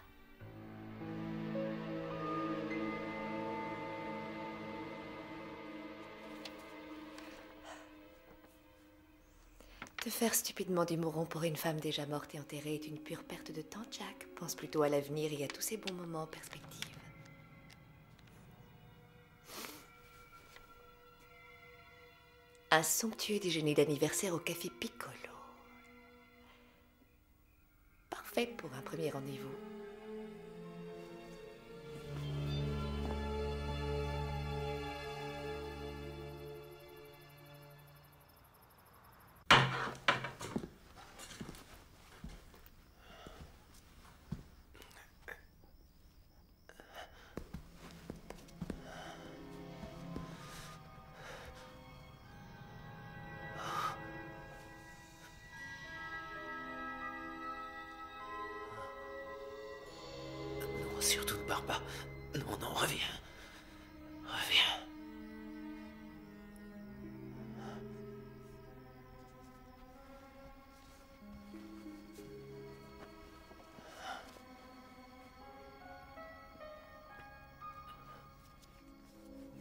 Te faire stupidement du mouron pour une femme déjà morte et enterrée est une pure perte de temps, Jack. Pense plutôt à l'avenir et à tous ces bons moments en perspective. Un somptueux déjeuner d'anniversaire au café Piccolo. Parfait pour un premier rendez-vous. Surtout ne pars pas. Non, non, reviens. Reviens.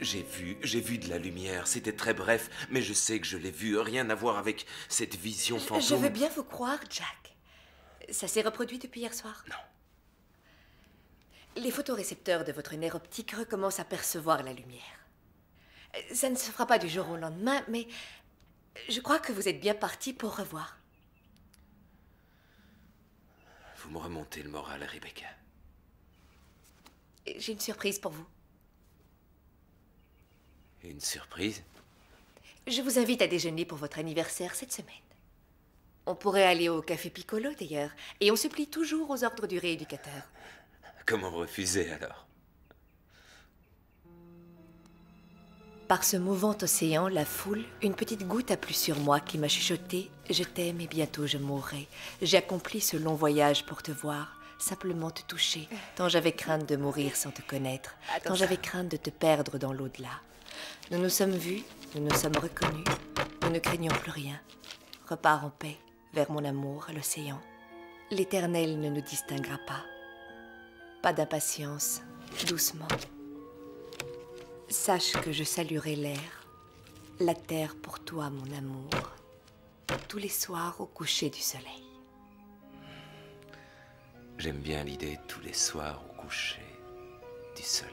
J'ai vu de la lumière, c'était très bref, mais je sais que je l'ai vu, rien à voir avec cette vision fantôme. Je veux bien vous croire, Jack. Ça s'est reproduit depuis hier soir? Non. Les photorécepteurs de votre nerf optique recommencent à percevoir la lumière. Ça ne se fera pas du jour au lendemain, mais je crois que vous êtes bien parti pour revoir. Vous me remontez le moral, Rebecca. J'ai une surprise pour vous. Une surprise? Je vous invite à déjeuner pour votre anniversaire cette semaine. On pourrait aller au café Piccolo, d'ailleurs, et on se plie toujours aux ordres du rééducateur. Comment refuser, alors? Par ce mouvant océan, la foule, une petite goutte a plu sur moi qui m'a chuchoté « Je t'aime et bientôt je mourrai. J'ai accompli ce long voyage pour te voir, simplement te toucher, tant j'avais crainte de mourir sans te connaître, tant j'avais crainte de te perdre dans l'au-delà. Nous nous sommes vus, nous nous sommes reconnus, nous ne craignons plus rien. Repars en paix vers mon amour, l'océan. L'Éternel ne nous distinguera pas. Pas d'impatience, doucement. Sache que je saluerai l'air, la terre pour toi, mon amour, tous les soirs au coucher du soleil. J'aime bien l'idée tous les soirs au coucher du soleil.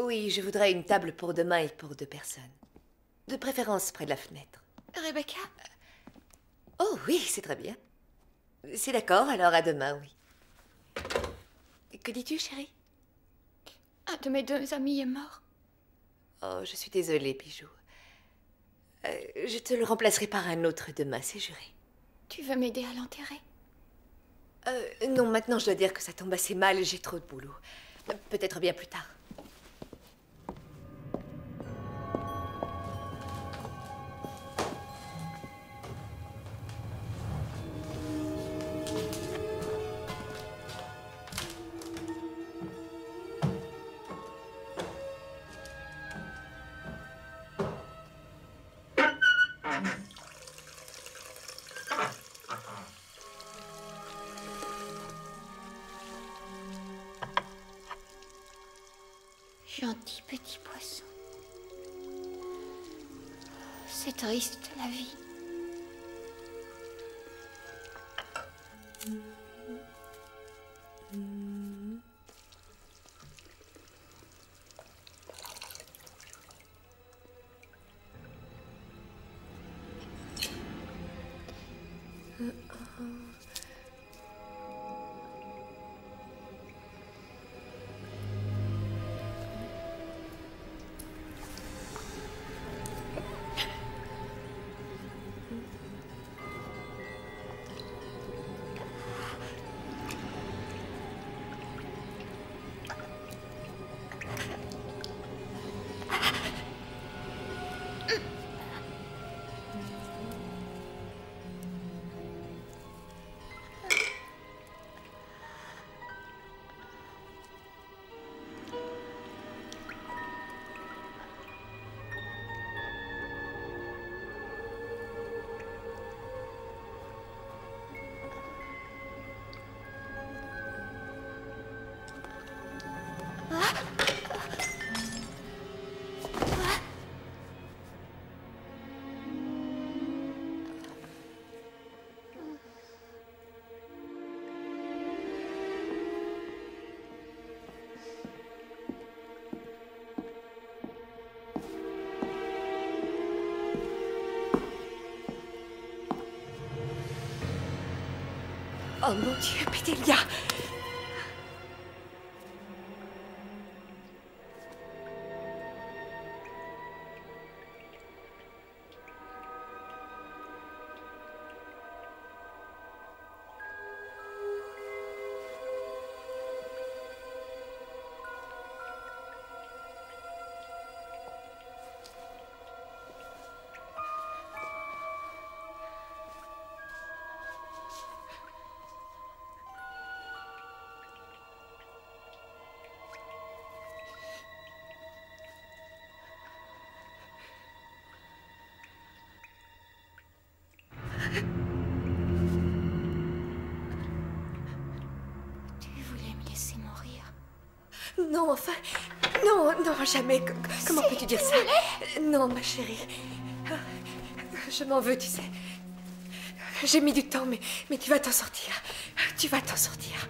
Oui, je voudrais une table pour demain et pour 2 personnes. De préférence près de la fenêtre. Rebecca? Oh oui, c'est très bien. C'est d'accord, alors à demain, oui. Que dis-tu, chérie? Un de mes 2 amis est mort. Oh, je suis désolée, bijou. Je te le remplacerai par un autre demain, c'est juré. Tu veux m'aider à l'enterrer? Non, maintenant je dois dire que ça tombe assez mal, j'ai trop de boulot. Peut-être bien plus tard. Gentil petit poisson. C'est triste, la vie. Oh mon Dieu, Pétélia! Non, enfin... Non, non, jamais. Comment peux-tu dire ça? Non, ma chérie. Je m'en veux, tu sais. J'ai mis du temps, mais tu vas t'en sortir. Tu vas t'en sortir.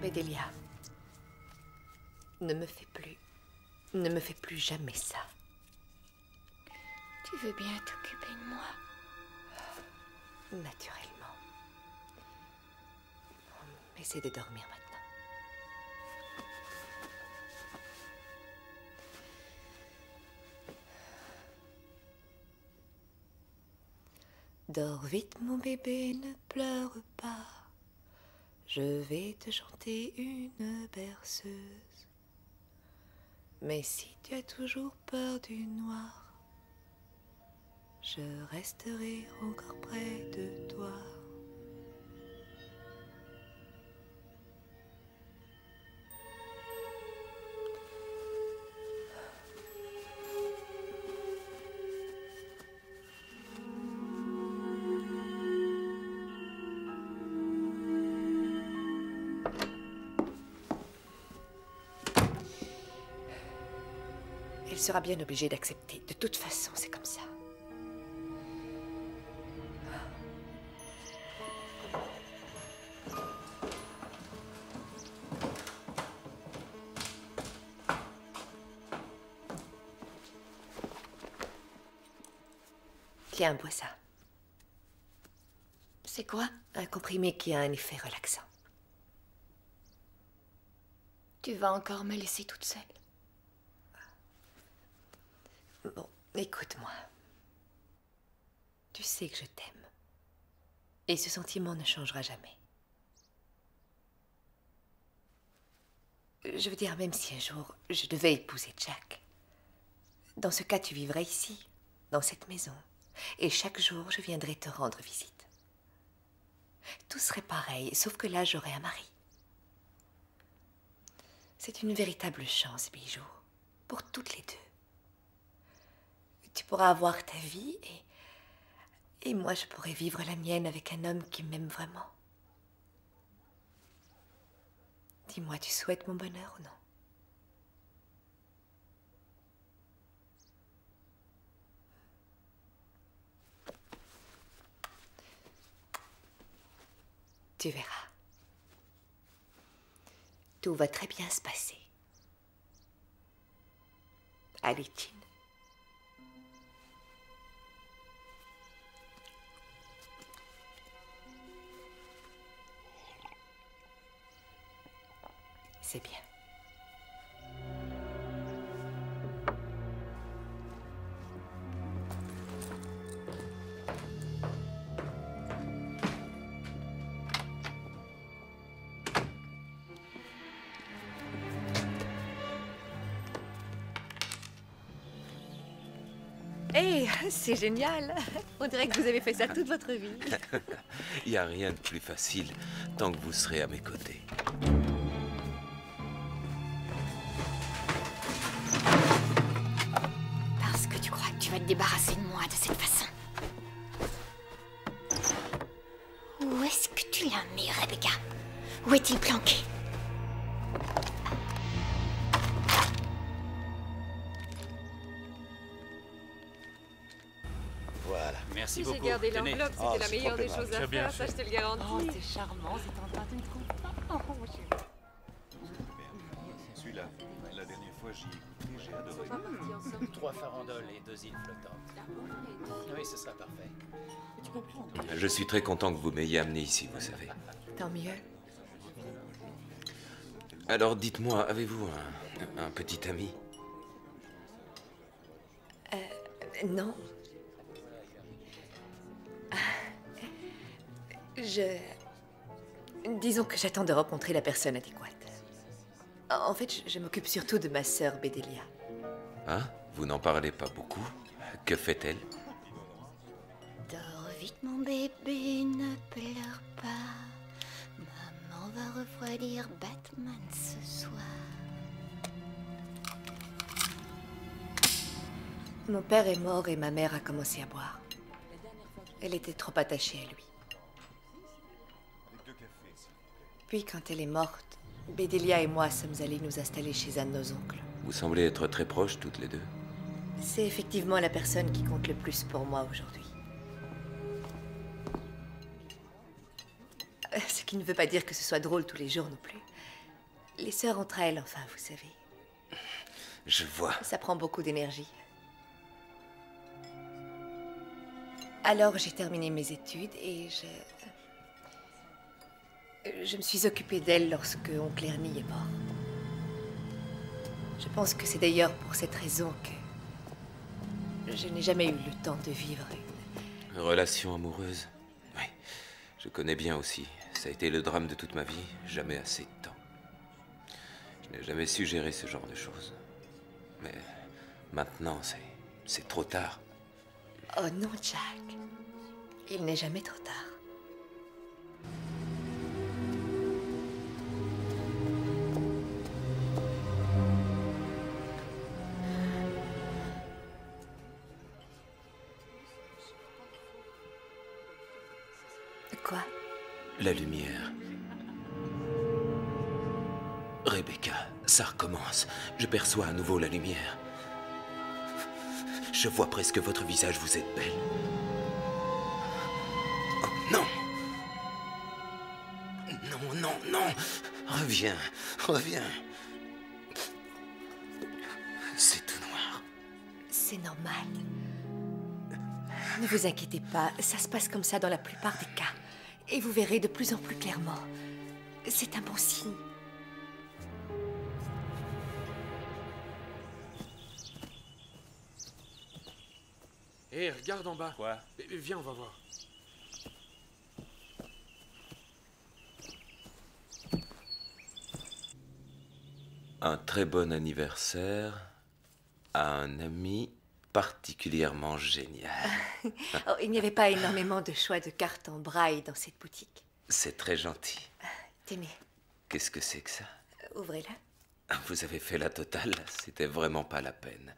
Bédélia, ne me fais plus jamais ça. Tu veux bien t'occuper de moi? Naturellement. Essaie de dormir maintenant. Dors vite, mon bébé, ne pleure pas. Je vais te chanter une berceuse. Mais si tu as toujours peur du noir, je resterai encore près de toi. Elle sera bien obligée d'accepter. De toute façon, c'est comme ça. Tiens, bois ça. C'est quoi? Un comprimé qui a un effet relaxant. Tu vas encore me laisser toute seule? Bon, écoute-moi. Tu sais que je t'aime. Et ce sentiment ne changera jamais. Je veux dire, même si un jour je devais épouser Jack, dans ce cas, tu vivrais ici, dans cette maison. Et chaque jour, je viendrai te rendre visite. Tout serait pareil, sauf que là, j'aurais un mari. C'est une véritable chance, Bijou, pour toutes les deux. Tu pourras avoir ta vie et moi, je pourrais vivre la mienne avec un homme qui m'aime vraiment. Dis-moi, tu souhaites mon bonheur ou non? Tu verras. Tout va très bien se passer. Allez, Chin. C'est bien. Hey, c'est génial. On dirait que vous avez fait ça toute votre vie. Il n'y a rien de plus facile tant que vous serez à mes côtés. Parce que tu crois que tu vas te débarrasser de moi de cette façon. Où est-ce que tu l'as mis, Rebecca? Où est-il planqué? Voilà. Merci Si j'ai beaucoup. gardé Tenez. l'enveloppe, c'était Oh, la c'est meilleure trop des aimable. choses à Tu as bien faire, ça fait. je te le garantis. Oh, c'est charmant, c'est tentant, tu ne trouves pas? Oh, mon chéri. Celui-là, la dernière fois j'y ai écouté, j'ai adoré. 3 farandoles et 2 îles flottantes. Oui, ce sera parfait. Tu comprends? Je suis très content que vous m'ayez amené ici, vous savez. Tant mieux. Alors dites-moi, avez-vous un petit ami? Non. Disons que j'attends de rencontrer la personne adéquate. En fait, je m'occupe surtout de ma sœur Bédélia. Hein? Vous n'en parlez pas beaucoup? Que fait-elle? Dors vite, mon bébé, ne pleure pas. Maman va refroidir Batman ce soir. Mon père est mort et ma mère a commencé à boire. Elle était trop attachée à lui. Puis, quand elle est morte, Bédélia et moi sommes allés nous installer chez un de nos oncles. Vous semblez être très proches toutes les deux. C'est effectivement la personne qui compte le plus pour moi aujourd'hui. Ce qui ne veut pas dire que ce soit drôle tous les jours non plus. Les sœurs entre elles, enfin, vous savez. Je vois. Ça prend beaucoup d'énergie. Alors, j'ai terminé mes études et je me suis occupée d'elle lorsque oncle Ernie est mort. Je pense que c'est d'ailleurs pour cette raison que je n'ai jamais eu le temps de vivre une... Relation amoureuse? Oui, je connais bien aussi. Ça a été le drame de toute ma vie. Jamais assez de temps. Je n'ai jamais su gérer ce genre de choses. Mais maintenant, c'est trop tard. Oh non, Jack. Il n'est jamais trop tard. Quoi? La lumière. Rebecca, ça recommence. Je perçois à nouveau la lumière. Je vois presque votre visage, vous êtes belle. Oh non! Non, non, non! Reviens, reviens. C'est tout noir. C'est normal. Ne vous inquiétez pas, ça se passe comme ça dans la plupart des cas. Et vous verrez de plus en plus clairement. C'est un bon signe. Hé, regarde en bas. Quoi? Viens, on va voir. Un très bon anniversaire à un ami particulièrement génial. Oh, il n'y avait pas énormément de choix de cartes en braille dans cette boutique. C'est très gentil. Tenez, Qu'est-ce que c'est que ça? ouvrez-la. Vous avez fait la totale, c'était vraiment pas la peine.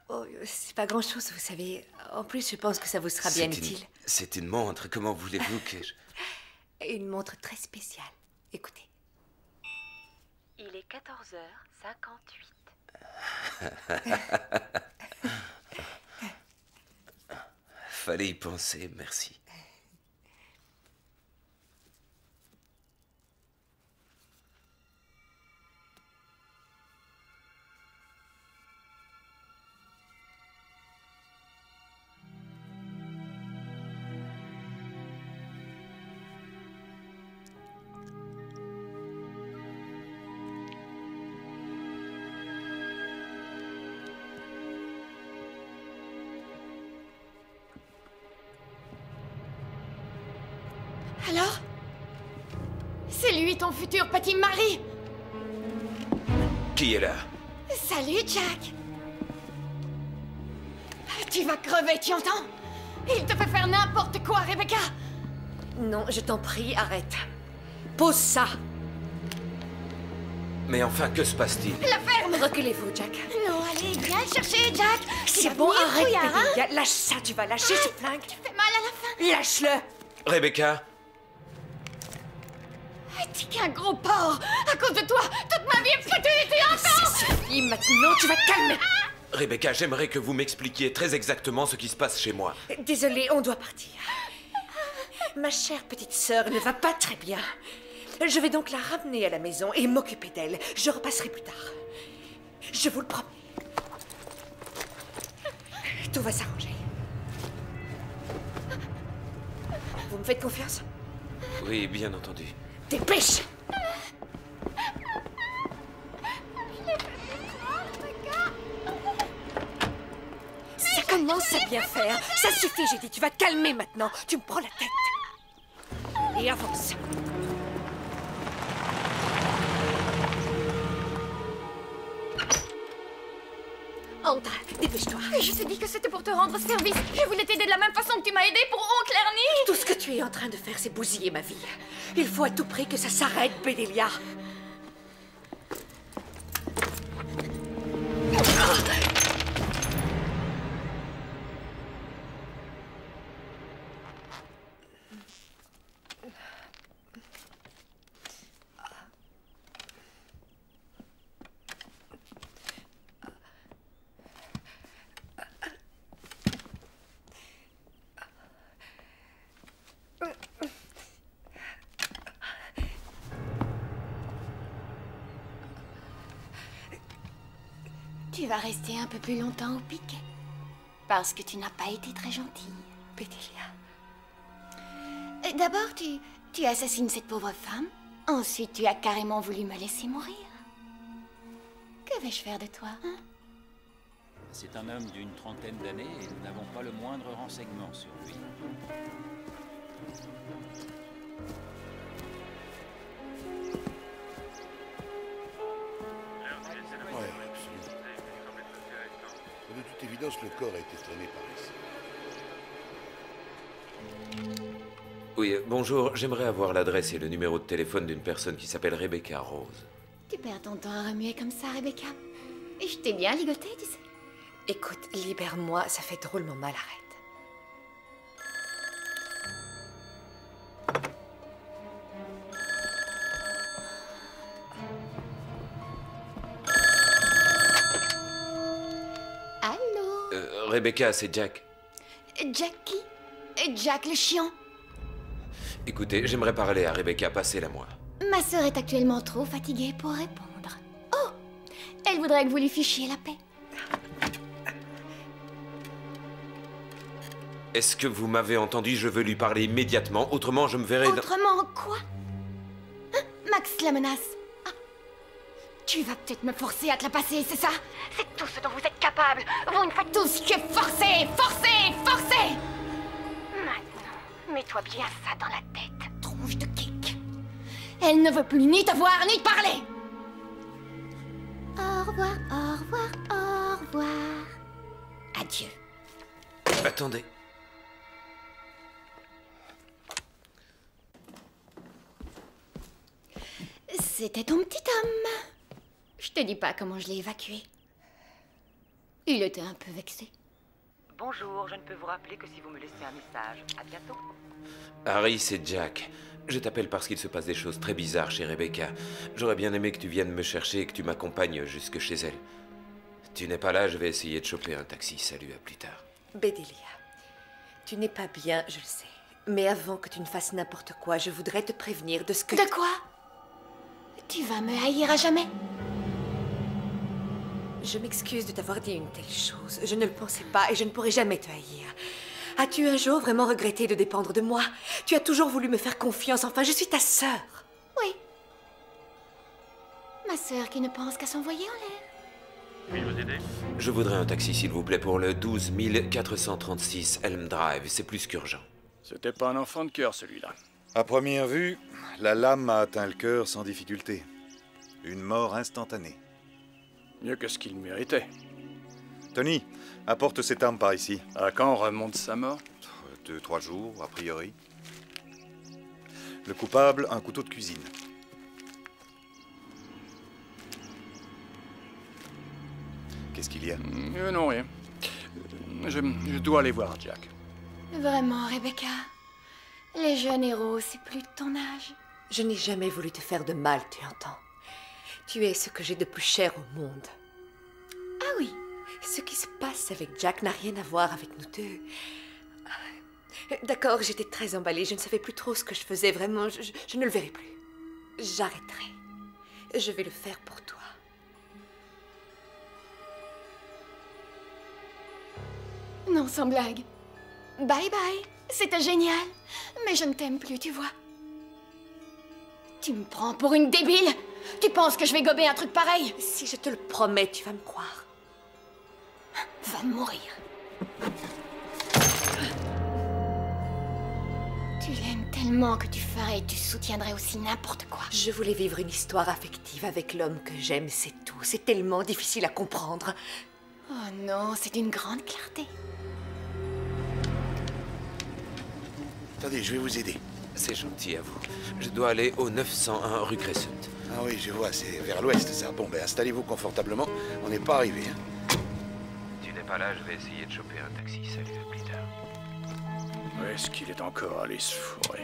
Oh, c'est pas grand-chose, vous savez. En plus, je pense que ça vous sera bien utile. C'est une montre, comment voulez-vous que je... Une montre très spéciale. Écoutez. Il est 14h58. Fallait y penser, merci. Alors? C'est lui, ton futur petit mari! Qui est là? Salut, Jack! Tu vas crever, tu entends? Il te fait faire n'importe quoi, Rebecca! Non, je t'en prie, arrête. Pose ça. Mais enfin, que se passe-t-il? La ferme! Reculez-vous, Jack. Non, allez, viens le chercher, Jack! C'est bon, arrête, Bédélia. Lâche ça, tu vas lâcher ce flingue. Tu fais mal à la fin! Lâche-le. Rebecca? T'es qu'un gros porc. À cause de toi, toute ma vie est foutue, tu entends? Ça suffit, maintenant, tu vas te calmer. Rebecca, j'aimerais que vous m'expliquiez très exactement ce qui se passe chez moi. Désolée, on doit partir. Ma chère petite sœur ne va pas très bien. Je vais donc la ramener à la maison et m'occuper d'elle. Je repasserai plus tard. Je vous le promets. Tout va s'arranger. Vous me faites confiance? Oui, bien entendu. Dépêche! Ça commence à bien faire. Ça suffit, j'ai dit. Tu vas te calmer maintenant. Tu me prends la tête. Et avance. Entre, dépêche-toi. Je t'ai dit que c'était pour te rendre service. Je voulais t'aider de la même façon que tu m'as aidé pour Oncle Ernie. Tout ce que tu es en train de faire, c'est bousiller ma vie. Il faut à tout prix que ça s'arrête, Bedelia. Tu vas rester un peu plus longtemps au piquet. Parce que tu n'as pas été très gentille, Bedelia. D'abord, tu assassines cette pauvre femme. Ensuite, tu as carrément voulu me laisser mourir. Que vais-je faire de toi, hein? C'est un homme d'une trentaine d'années et nous n'avons pas le moindre renseignement sur lui. Ouais, absolument. De toute évidence, le corps a été traîné par ici. Oui, bonjour. J'aimerais avoir l'adresse et le numéro de téléphone d'une personne qui s'appelle Rebecca Rose. Tu perds ton temps à remuer comme ça, Rebecca. Et je t'ai bien ligoté, tu sais. Écoute, libère-moi, ça fait drôlement mal, arrête. Allô? Rebecca, c'est Jack. Jack qui? Jack le chien. Écoutez, j'aimerais parler à Rebecca, passez-la moi. Ma sœur est actuellement trop fatiguée pour répondre. Oh! Elle voudrait que vous lui fichiez la paix. Est-ce que vous m'avez entendu? Je veux lui parler immédiatement, autrement je me verrai... Autrement quoi? Hein? Max la menace. Ah. Tu vas peut-être me forcer à te la passer, c'est ça? C'est tout ce dont vous êtes capable. Vous ne faites tout ce que forcer, forcer, forcer. Maintenant, mets-toi bien ça dans la tête, tronche de kick. Elle ne veut plus ni te voir, ni te parler. Au revoir, au revoir, au revoir. Adieu. Attendez. C'était ton petit homme. Je te dis pas comment je l'ai évacué. Il était un peu vexé. Bonjour, je ne peux vous rappeler que si vous me laissez un message. À bientôt. Harry, c'est Jack. Je t'appelle parce qu'il se passe des choses très bizarres chez Rebecca. J'aurais bien aimé que tu viennes me chercher et que tu m'accompagnes jusque chez elle. Tu n'es pas là, je vais essayer de choper un taxi. Salut, à plus tard. Bedelia, tu n'es pas bien, je le sais. Mais avant que tu ne fasses n'importe quoi, je voudrais te prévenir de ce que... De quoi? Tu vas me haïr à jamais? Je m'excuse de t'avoir dit une telle chose. Je ne le pensais pas et je ne pourrai jamais te haïr. As-tu un jour vraiment regretté de dépendre de moi? Tu as toujours voulu me faire confiance. Enfin, je suis ta sœur. Oui. Ma sœur qui ne pense qu'à s'envoyer en l'air. Puis-je vous aider? Je voudrais un taxi, s'il vous plaît, pour le 12 436 Elm Drive. C'est plus qu'urgent. C'était pas un enfant de cœur, celui-là. À première vue, la lame a atteint le cœur sans difficulté. Une mort instantanée. Mieux que ce qu'il méritait. Tony, apporte cette arme par ici. À quand remonte sa mort? 2-3 jours, a priori. Le coupable, un couteau de cuisine. Qu'est-ce qu'il y a? Non, rien. Je dois aller voir Jack. Vraiment, Rebecca. Les jeunes héros, c'est plus de ton âge. Je n'ai jamais voulu te faire de mal, tu entends? Tu es ce que j'ai de plus cher au monde. Ah oui? Ce qui se passe avec Jack n'a rien à voir avec nous deux. D'accord, j'étais très emballée. Je ne savais plus trop ce que je faisais. Vraiment, je ne le verrai plus. J'arrêterai. Je vais le faire pour toi. Non, sans blague. Bye bye. C'était génial. Mais je ne t'aime plus, tu vois. Tu me prends pour une débile? Tu penses que je vais gober un truc pareil? Si je te le promets, tu vas me croire. Va mourir. Tu l'aimes tellement que tu ferais et tu soutiendrais aussi n'importe quoi. Je voulais vivre une histoire affective avec l'homme que j'aime, c'est tout. C'est tellement difficile à comprendre. Oh non, c'est d'une grande clarté. Attendez, je vais vous aider. C'est gentil à vous. Je dois aller au 901 rue Crescent. Ah oui, je vois, c'est vers l'ouest, ça. Bon, ben installez-vous confortablement. On n'est pas arrivé, hein. Tu n'es pas là, je vais essayer de choper un taxi. Salut, à plus tard. Où est-ce qu'il est encore allé se fourrer?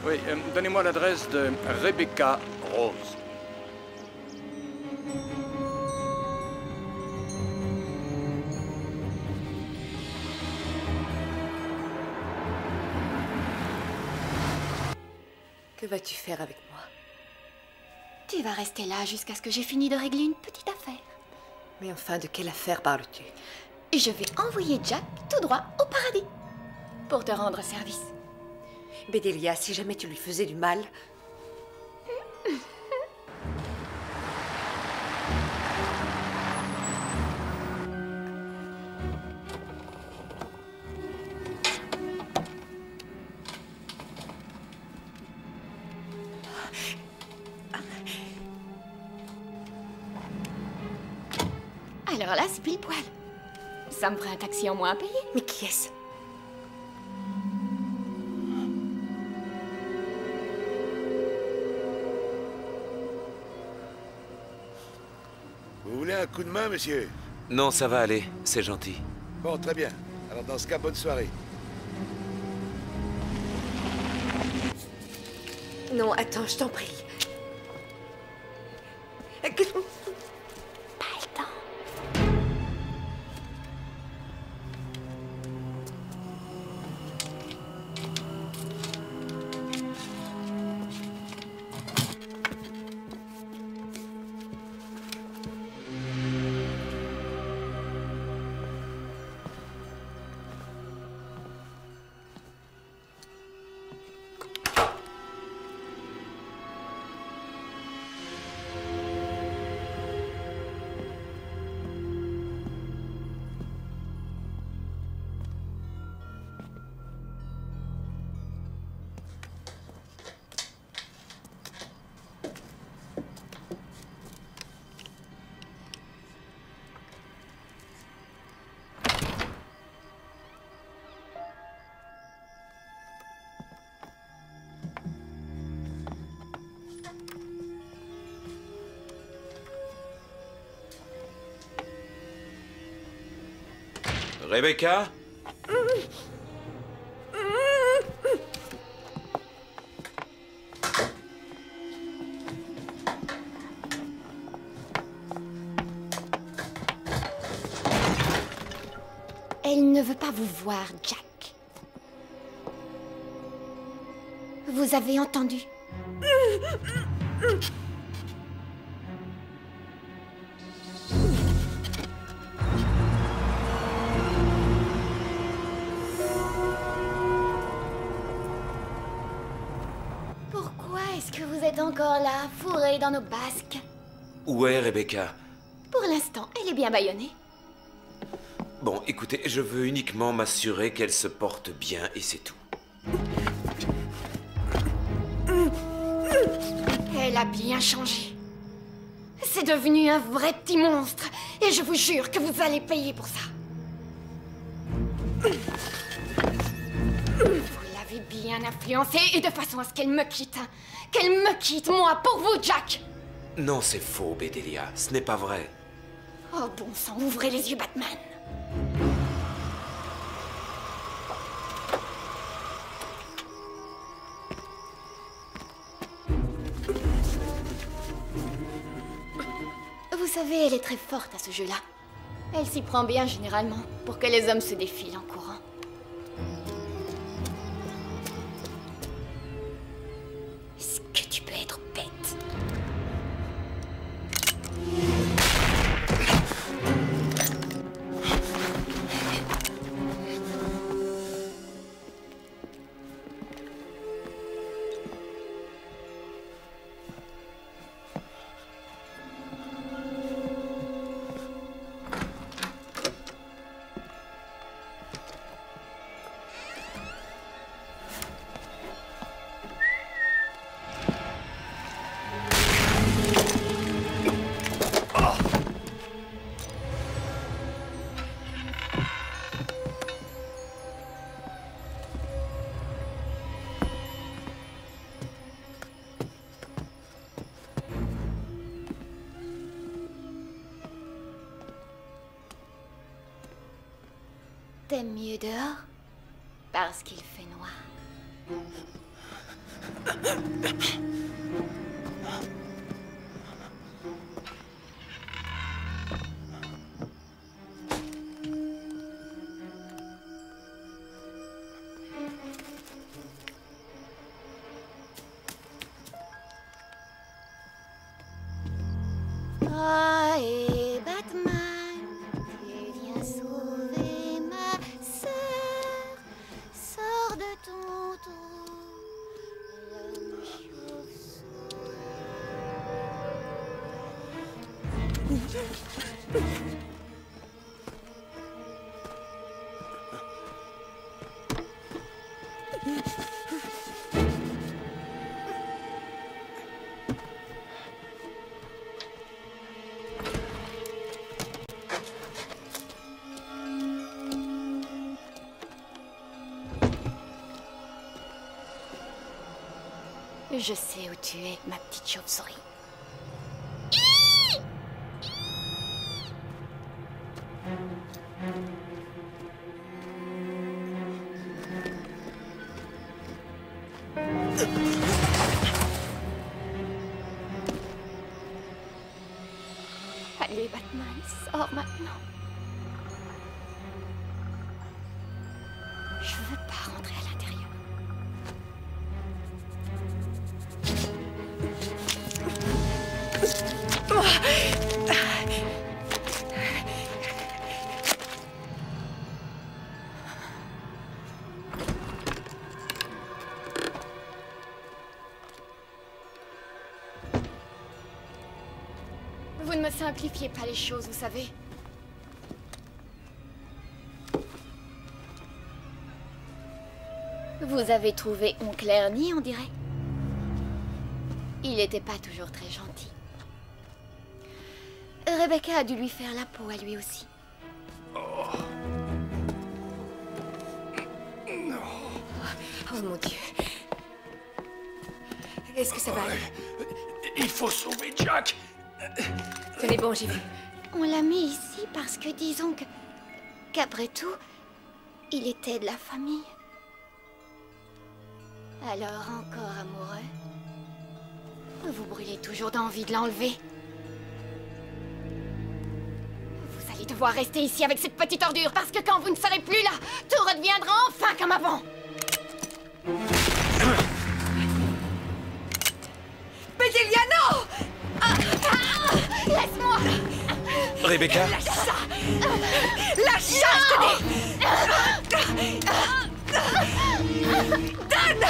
Oui, donnez-moi l'adresse de Rebecca Rose. Que vas-tu faire avec moi? Tu vas rester là jusqu'à ce que j'ai fini de régler une petite affaire. Mais enfin, de quelle affaire parles-tu? Je vais envoyer Jack tout droit au paradis. Pour te rendre service. Bedelia, si jamais tu lui faisais du mal... Alors là, c'est pile poil. Ça me ferait un taxi en moins à payer. Mais qui est-ce? Vous voulez un coup de main, monsieur? Non, ça va aller. C'est gentil. Bon, très bien. Alors dans ce cas, bonne soirée. Non, attends, je t'en prie. Pas le temps. Rebecca? Elle ne veut pas vous voir, Jack. Vous avez entendu? Pourquoi est-ce que vous êtes encore là, fourrée dans nos basques? Où est Rebecca? Pour l'instant, elle est bien bâillonnée. Bon, écoutez, je veux uniquement m'assurer qu'elle se porte bien et c'est tout. Elle a bien changé. C'est devenu un vrai petit monstre. Et je vous jure que vous allez payer pour ça. Vous l'avez bien influencée et de façon à ce qu'elle me quitte. Qu'elle me quitte, moi, pour vous, Jack. Non, c'est faux, Bedelia. Ce n'est pas vrai. Oh bon sang, ouvrez les yeux, Batman. savez, elle est très forte à ce jeu-là. Elle s'y prend bien généralement pour que les hommes se défilent en courant. Est-ce que tu peux être bête? T'aimes mieux dehors? Parce qu'il fait noir. Oh, et Batman, tu viens sauver ma sœur. Sors de ton trou, l'homme chauve-souris. Je sais où tu es, ma petite chauve-souris. Allez, Batman, sors maintenant. Je veux pas rentrer à l'intérieur. Vous ne me simplifiez pas les choses, vous savez. Vous avez trouvé Oncle Ernie, on dirait. Il n'était pas toujours très gentil. Rebecca a dû lui faire la peau à lui aussi. Oh mon Dieu. Est-ce que ça va aller? Il faut sauver Jack. Tenez bon, j'y vais. On l'a mis ici parce que disons qu'après tout, il était de la famille. Alors encore amoureux, vous brûlez toujours d'envie de l'enlever. Vous allez devoir rester ici avec cette petite ordure parce que quand vous ne serez plus là, tout redeviendra enfin comme avant. Bédéliano! Laisse-moi! Rebecca? Lâche ça! Lâche ça, je te dis! Donne!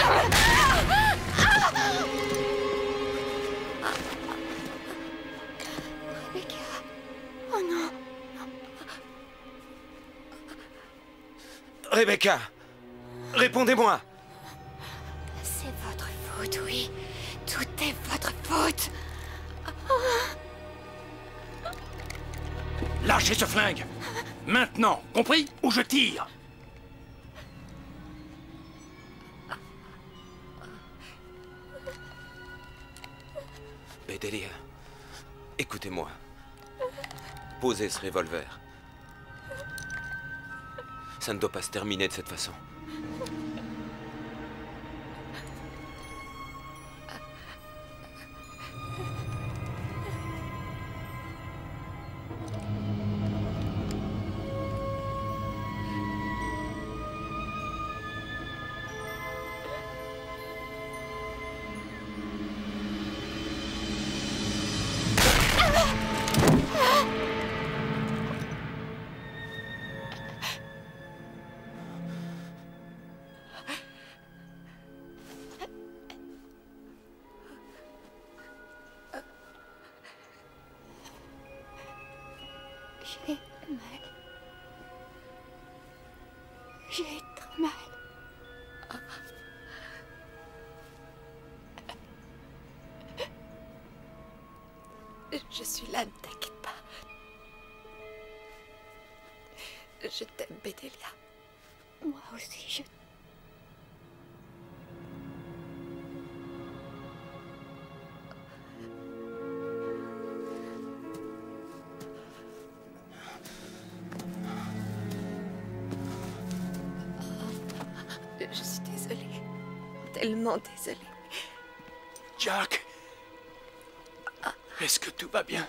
Rebecca... Oh non! Rebecca! Répondez-moi! C'est votre faute, oui. Tout est votre faute. Lâchez ce flingue. Maintenant, compris? Ou je tire. Bedelia, écoutez-moi. Posez ce revolver. Ça ne doit pas se terminer de cette façon. mal. J'ai très mal. Je suis là, ne t'inquiète pas. Je t'aime, Bedelia. Moi aussi, je... Je suis désolée. Tellement désolée. Jack, est-ce que tout va bien?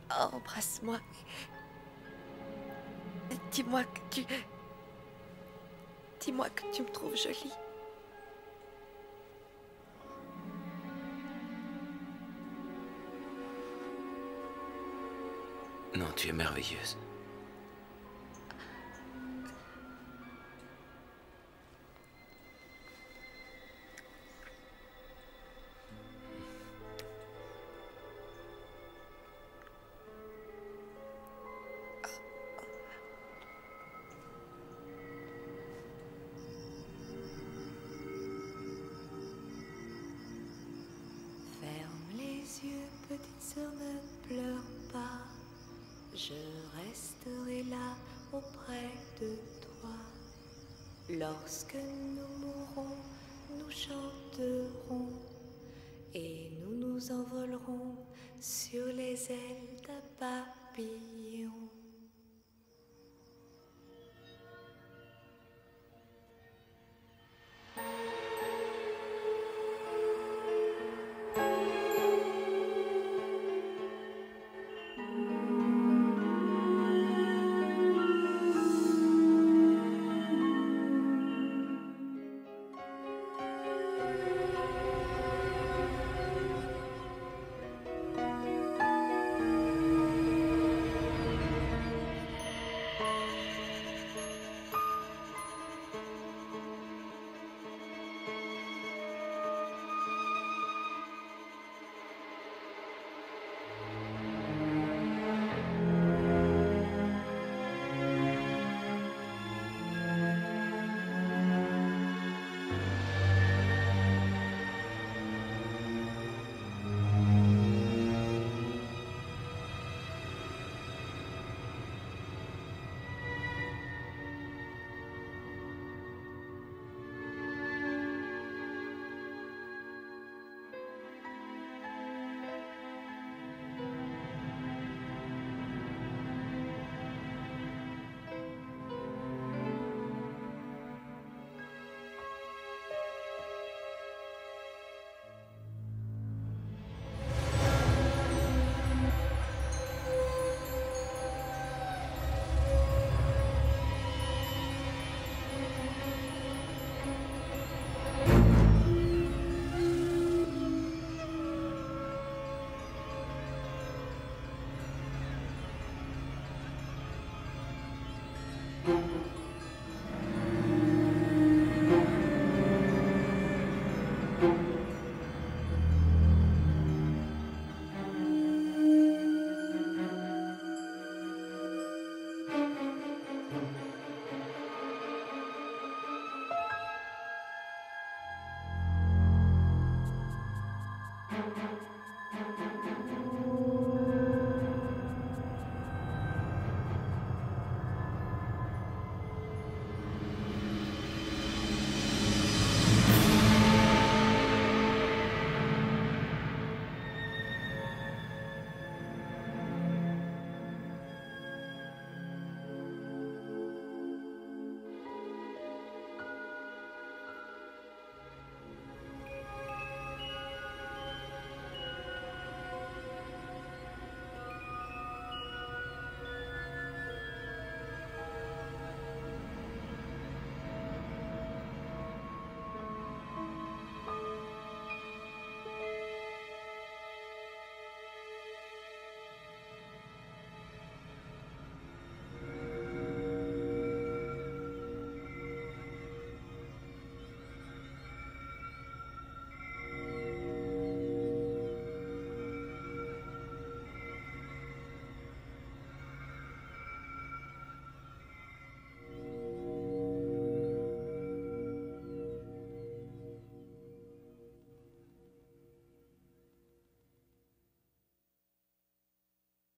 Embrasse-moi. Dis-moi que tu... Dis-moi que tu me trouves jolie. Non, tu es merveilleuse. Ferme les yeux, petite sœur, ne pleure pas. Je resterai là auprès de toi. Lorsque nous mourrons, nous chanterons et nous nous envolerons sur les ailes d'un papillon.